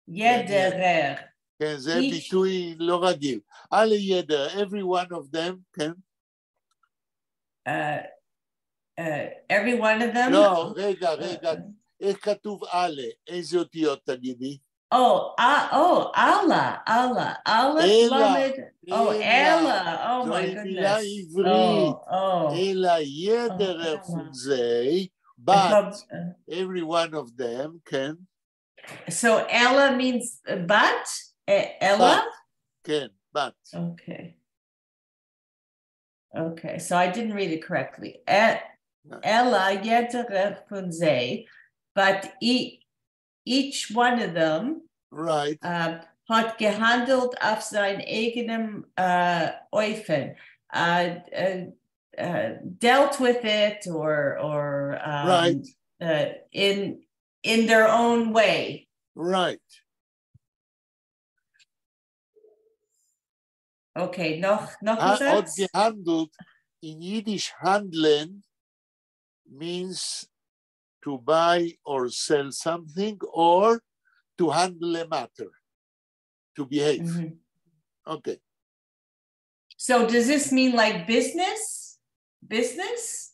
jederer. כן, זה ביטוי לא רגיל. alle jeder, every one of them, כן? Every one of them? לא, רגע. איך כתוב alle? איזה אותיות תגידי? Allah. Oh, Ella. Oh, my זוהי מילה goodness. עברית. Oh. אלא יתר חונזי, but every one of them can. So Ella means but? Ella? כן, but. Okay. Okay, so I didn't read it correctly. Ella yeter funzei, but each one of them Right. hat gehandelt auf sein eigenem Eufen, dealt with it or right. In their own way. Right. Okay, noch Hat gehandelt, in Yiddish handeln means to buy or sell something or to handle a matter, to behave. Mm-hmm. Okay. So does this mean like business? Business?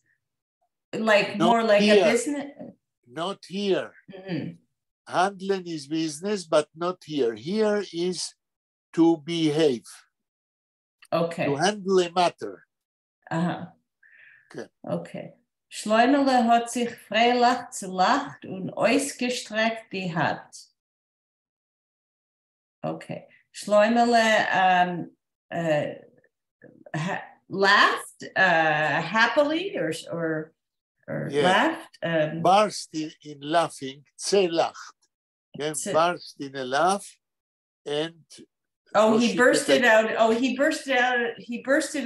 Like not more like here. A business? Not here. Mm-hmm. Handeln is business, but not here. Here is to behave. Okay. To handle a matter. Uh-huh. Okay. Okay. Schleumele hat sich freilacht zelacht und ausgestreckt die Hand. Okay. Schleumele laughed happily or laughed. Burst in laughing, zelacht. Burst in a laugh and he bursted out. Oh, he bursted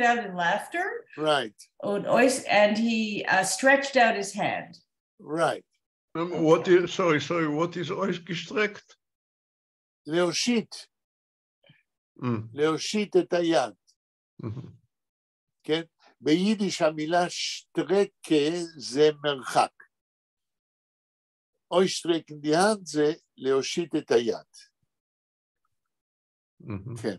out in laughter. Right. And he stretched out his hand. Right. What is ausgestreckt? להושיט. להושיט את היד. כן? ביידיש המילה שטרקה זה מרחק. ausstrecken die Hand זה להושיט את היד. כן.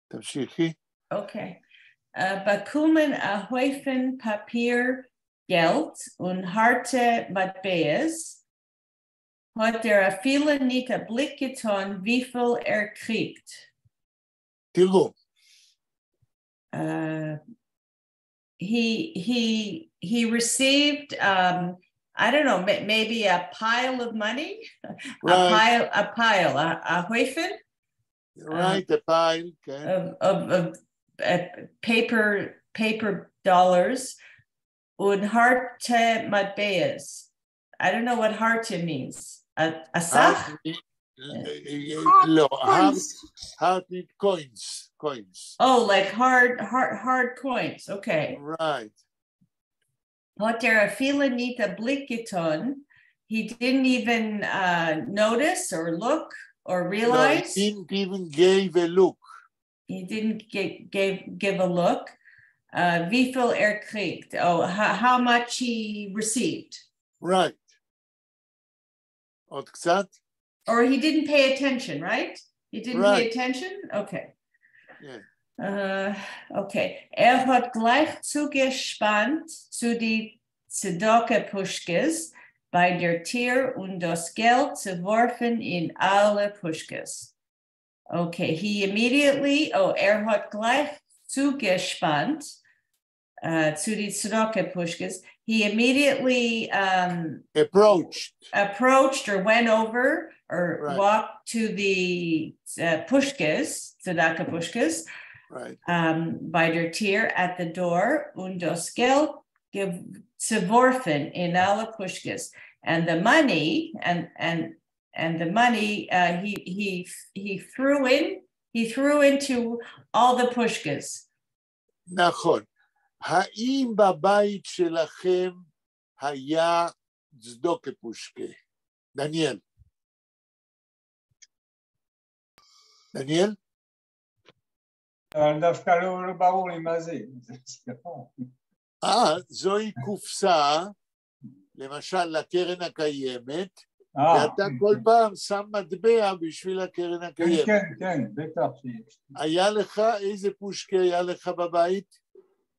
תמשיכי. Okay. Bekommen a Häufen Papier, Geld und harte Matbees, hat viele nicht einen Blick getan, wie viel kriegt. תראו. He received I don't know, maybe a pile of money, right. a Häufen, right, a pile okay. of paper dollars, und harte Matbees. I don't know what harte means. A sach? Hard coins. Oh, like hard coins. Okay. Right. Hat viele nicht einen Blick getan. He didn't even notice or look or realize. No, he didn't even give a look. He didn't give a look. Wie viel kriegt? Oh, how much he received. Right. עוד קצת? Or he didn't pay attention, right? He didn't pay attention? Okay. Yeah. Okay. Hat gleich zugespannt zu die Tzedakah-Puschkes bei der Tier und das Geld zuwerfen in alle Puschkes. Okay. He immediately, hat gleich zugespannt zu die Tzedakah-Puschkes. He immediately approached or went over or walked to the Puschkes, Tzedakah Puschkes, right. By der Tier at the door, und das Geld zuwerfen in alle Puschkes, and the money and the money he threw into all the Puschkes. נכון. האם בבית שלכם היה צדוקה פושקה? דניאל. דניאל? דווקא לא ברור לי מה זה. זוהי קופסה, למשל לקרן הקיימת, ואתה כל פעם שם מטבע בשביל הקרן הקיימת. כן, בטח שיש. היה לך, איזה פושקה היה לך בבית?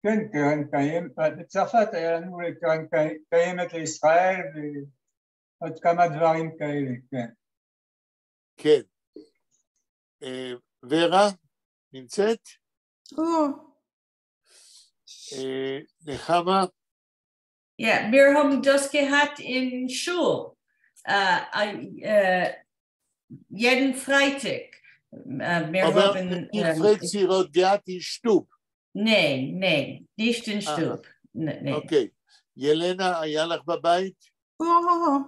כן, קרן קיימת, בצרפת היה לנו קרן קיימת לישראל ועוד כמה דברים כאלה, כן. כן. ורה, נמצאת? לא. נחמה? Ja, wir haben das gehabt in Schule. Jeden Freitag. Wir haben... פרקסירות גאת in שטוב. Nein, nicht in Stub. Nee. אוקיי. ילנה, היה לך בבית? לא.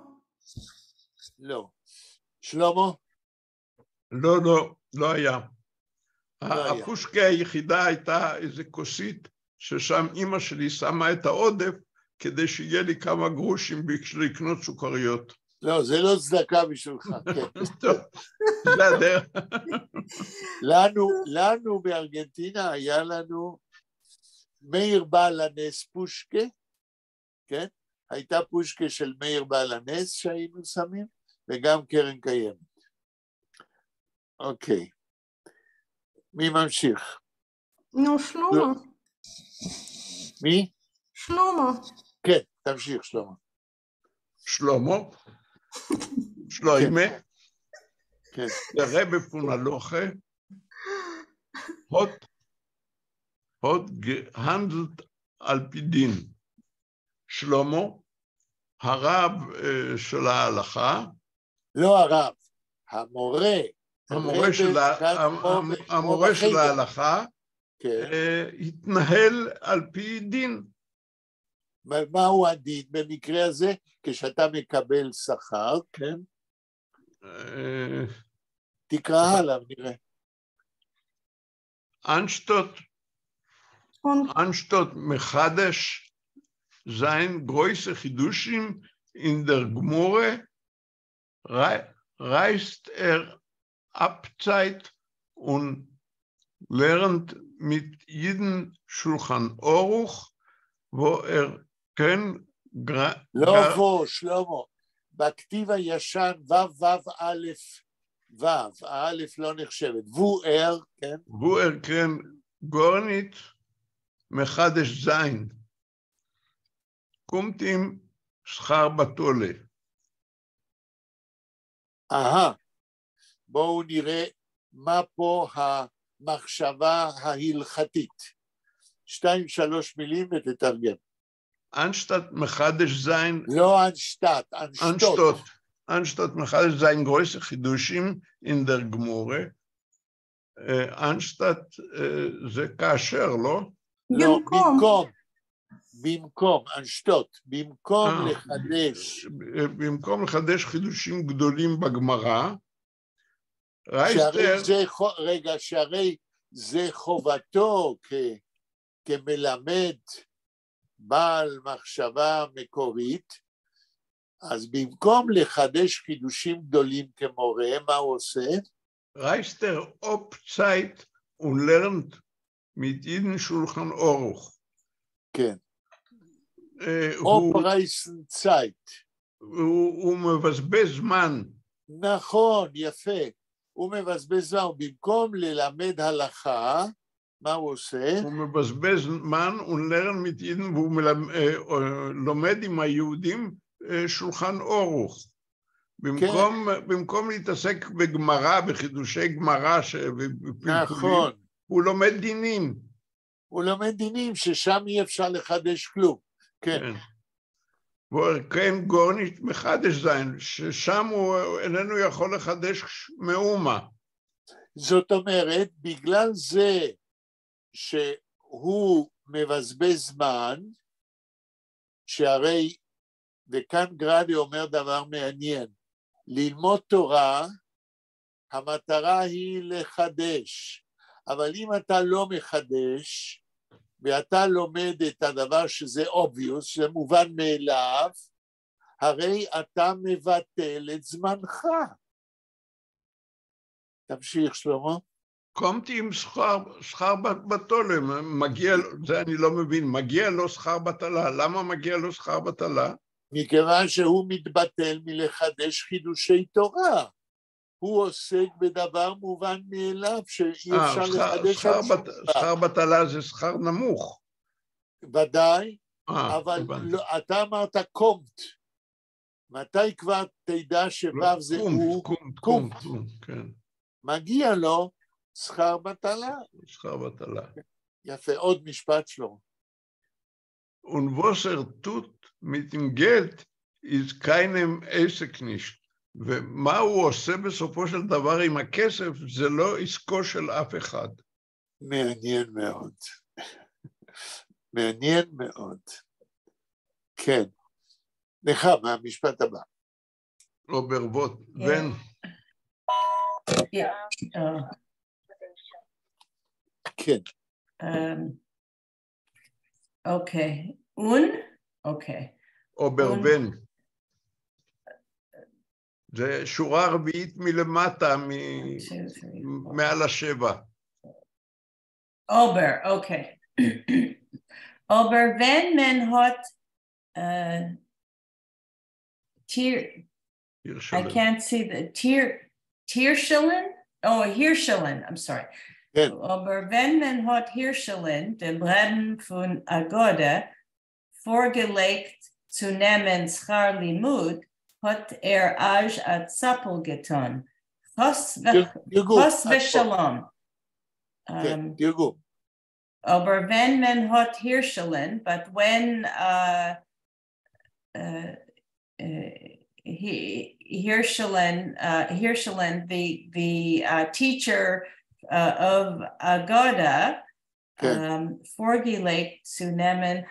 לא. שלמה? לא היה. הפושקה היחידה הייתה איזה כוסית, ששם אמא שלי שמה את העודף, כדי שיהיה לי כמה גרושים בשביל לקנות סוכריות. לא, זה לא צדקה בשבילך, כן. טוב, זה הדרך. לנו בארגנטינה היה לנו מאיר בעל הנס פושקה, כן? הייתה פושקה של מאיר בעל הנס שהיינו שמים, וגם קרן קיימת. אוקיי. מי ממשיך? נו, שלמה. מי? שלמה. כן, תמשיך, שלמה. שלמה? שלמה? כן. הרב פונלוכה, הות גהנדלט על פי דין. שלמה, הרב של ההלכה, לא הרב, המורה. המורה של ההלכה, התנהל על פי דין. מהו הדין במקרה הזה? כשאתה מקבל שכר, כן? תקרא עליו, נראה. Anstatt מחדש sein große Chidushim in der Gmore reist Abzeit und lernt mit jedem Shulchan Aruch, wo kann... לא, שלמה, בכתיב הישן א', האלף לא נחשבת, וואר, כן? וואר, כן, גורנית, מחדש זין. קומט עם שכר בתולה. בואו נראה מה פה המחשבה ההלכתית. 2-3 מילים ותתרגם. Anstatt מחדש זין... לא אנשתת, אנשתות. Anstatt מחדש זין גרויסה חידושים in der Gmore. Anstatt זה כאשר, לא? לא, במקום, אנשתות, במקום לחדש. במקום לחדש חידושים גדולים בגמרא, שהרי זה חובתו כמלמד בעל מחשבה מקורית, אז במקום לחדש חידושים גדולים כמורה, מה הוא עושה? רייסטר אופצייט ולרנט mit jedem Schulchan Aruch. כן. אופרייסן צייט. הוא מבזבז זמן. נכון, יפה. הוא מבזבז זמן. במקום ללמד הלכה, מה הוא עושה? הוא מבזבז זמן, הוא לרן מתיידן, והוא לומד עם היהודים שולחן אורוך. במקום להתעסק בגמרא, בחידושי גמרא, נכון. הוא לומד דינים. הוא לומד דינים ששם אי אפשר לחדש כלום. כן. וכן גורנית מחדש זין, ששם הוא איננו יכול לחדש מאומה. זאת אומרת, בגלל זה שהוא מבזבז זמן, שהרי, וכאן גרדי אומר דבר מעניין, ללמוד תורה, המטרה היא לחדש, אבל אם אתה לא מחדש, ואתה לומד את הדבר שזה obvious, שזה מובן מאליו, הרי אתה מבטל את זמנך. תמשיך, שלמה. קומתי עם שכר בתולה, מגיע, זה אני לא מבין, מגיע לו שכר בתלה, למה מגיע לו שכר בתלה? מכיוון שהוא מתבטל מלחדש חידושי תורה. הוא עוסק בדבר מובן מאליו שאי אפשר לחדש. שכר בתלה זה שכר נמוך. ודאי, אבל אתה אמרת קומט. מתי כבר תדע שוו זה הוא? קומט, כן. מגיע לו שכר בטלה. שכר בטלה. יפה, עוד משפט שלו. Und was tut mit dem Geld, ist keinem Esek nicht. ומה הוא עושה בסופו של דבר עם הכסף, זה לא עסקו של אף אחד. מעניין מאוד. מעניין מאוד. כן. נחמה, המשפט הבא. לא ברבות, בן. כן. אוקיי. אוקיי. או ברבן. זה שורה רביעית מלמטה, מעל השבע. Ober, okay. Ober, wenn man hat I can't see the Tierschelen? Oh, Hirschelen, I'm sorry. Yeah. Aber wenn man hat Hirschelen, den Breden von Agoda, vorgelegt zu nehmen Schar Limud, hat Aj at Zappel getan. Chos v'shalom. Aber wenn man hat Hirschelen, but when Hirschelen, the teacher of Agoda, vorgelegt zu nehmen,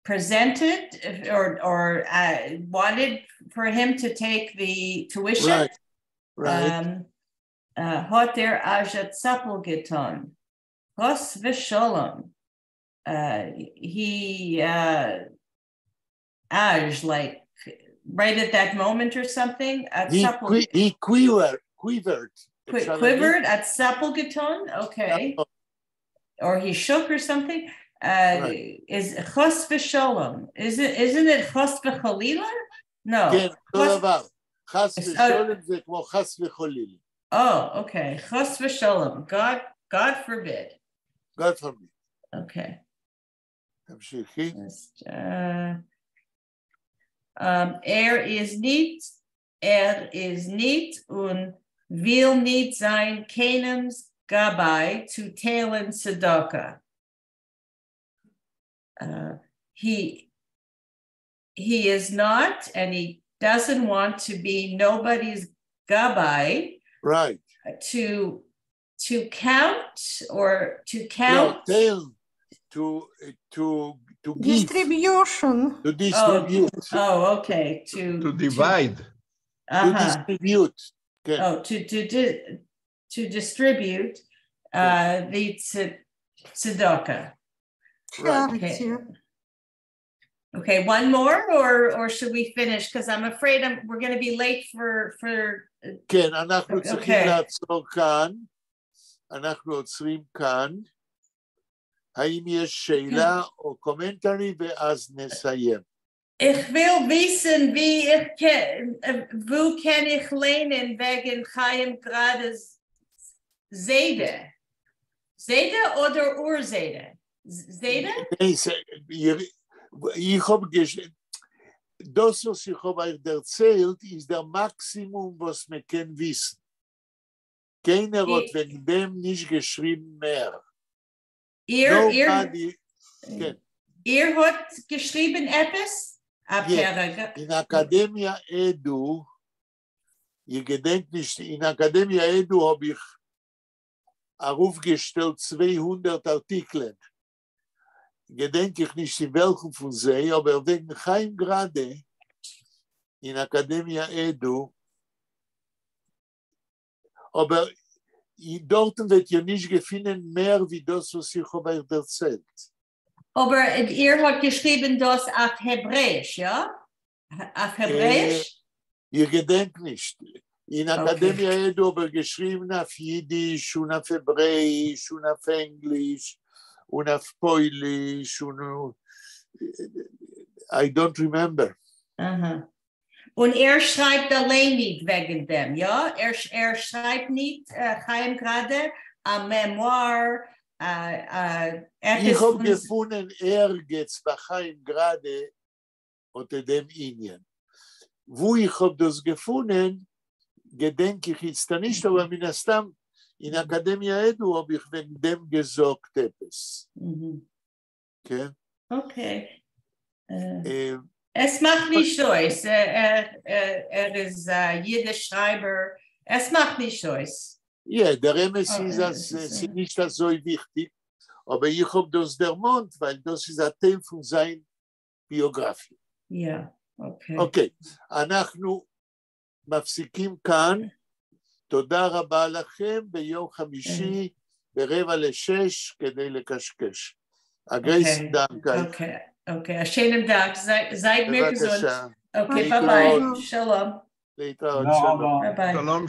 presented or wanted for him to take the tuition. Right. Hat Ajat Zappel getan. Chos v'shalom. He Aj, like right at that moment or something. He quivered. Quivered at Zappel getan. Okay. Or he shook or something. Right. Is Chos v'shalom? Isn't it Chos v'chalila? No. Chos v'shalom זה כמו Chos v'chalila. Oh, okay. Chos v'shalom. God forbid. God forbid. Okay. תמשיכי. is nicht und will nicht sein kenems Gabbai zu teilen Tzedakah. He is not, and he doesn't want to be nobody's Gabbai. Right. To count or to count. No, to distribution. To distribute. Oh, okay. To divide. To distribute. Okay. Oh, to distribute the tzedakah. Charity. Okay, one more, or should we finish? Because I'm afraid we're going to be late for. כן, אנחנו צריכים לעצור כאן. אנחנו עוצרים כאן. האם יש שאלה או קומנטרי ואז נסיים? Ich will wissen, wo kann ich lernen wegen Chaim Grades Seide? Seide oder Urseide? Seide? Ich habe das, was ich habe euch erzählt, ist der Maximum, was wir können wissen. Keiner hat wegen dem nicht geschrieben mehr. Ihr hat geschrieben etwas? In Academia Edu, ihr gedenkt nicht, in Academia Edu habe ich aufgestellt 200 Artikel. Gedenke ich nicht in welchem von sie, aber wegen Chaim Grade in Academia Edu, aber dort wird ja nicht gefunden mehr wie das, was ich habe euch erzählt. Aber ihr habt geschrieben das auf Hebräisch, ja? Auf Hebräisch? Ihr gedenkt nicht. In Academia Edu habe ich geschrieben auf Jiddisch und auf Hebräisch und auf Englisch. Und auf Polish, I don't remember. Und schreibt allein nicht wegen dem, ja? Schreibt nicht, Chaim Grade, ein Memoir, ich habe gefunden, geht's bei Chaim Grade unter dem Indien. Wo ich habe das gefunden, gedenk ich dann nicht, aber מן הסתם, in Akademia Edu habe ich wegen dem gesagt etwas. Okay? Okay. Es macht nicht so. Ist jeder Schreiber. Es macht nicht so. Ja, der Remes ist das nicht so wichtig, aber ich habe das der Mond, weil das ist ein Teil von seiner Biografie. Ja, okay. אוקיי, אנחנו מפסיקים כאן. תודה רבה לכם ביום חמישי ב5:45 כדי לקשקש. הגרייס דנקה. אוקיי, schönen Dank. Seid mir gesund. בבקשה. Okay, ביי ביי. שלום. להתראות, תודה שלום. רבה. ביי ביי. שלום.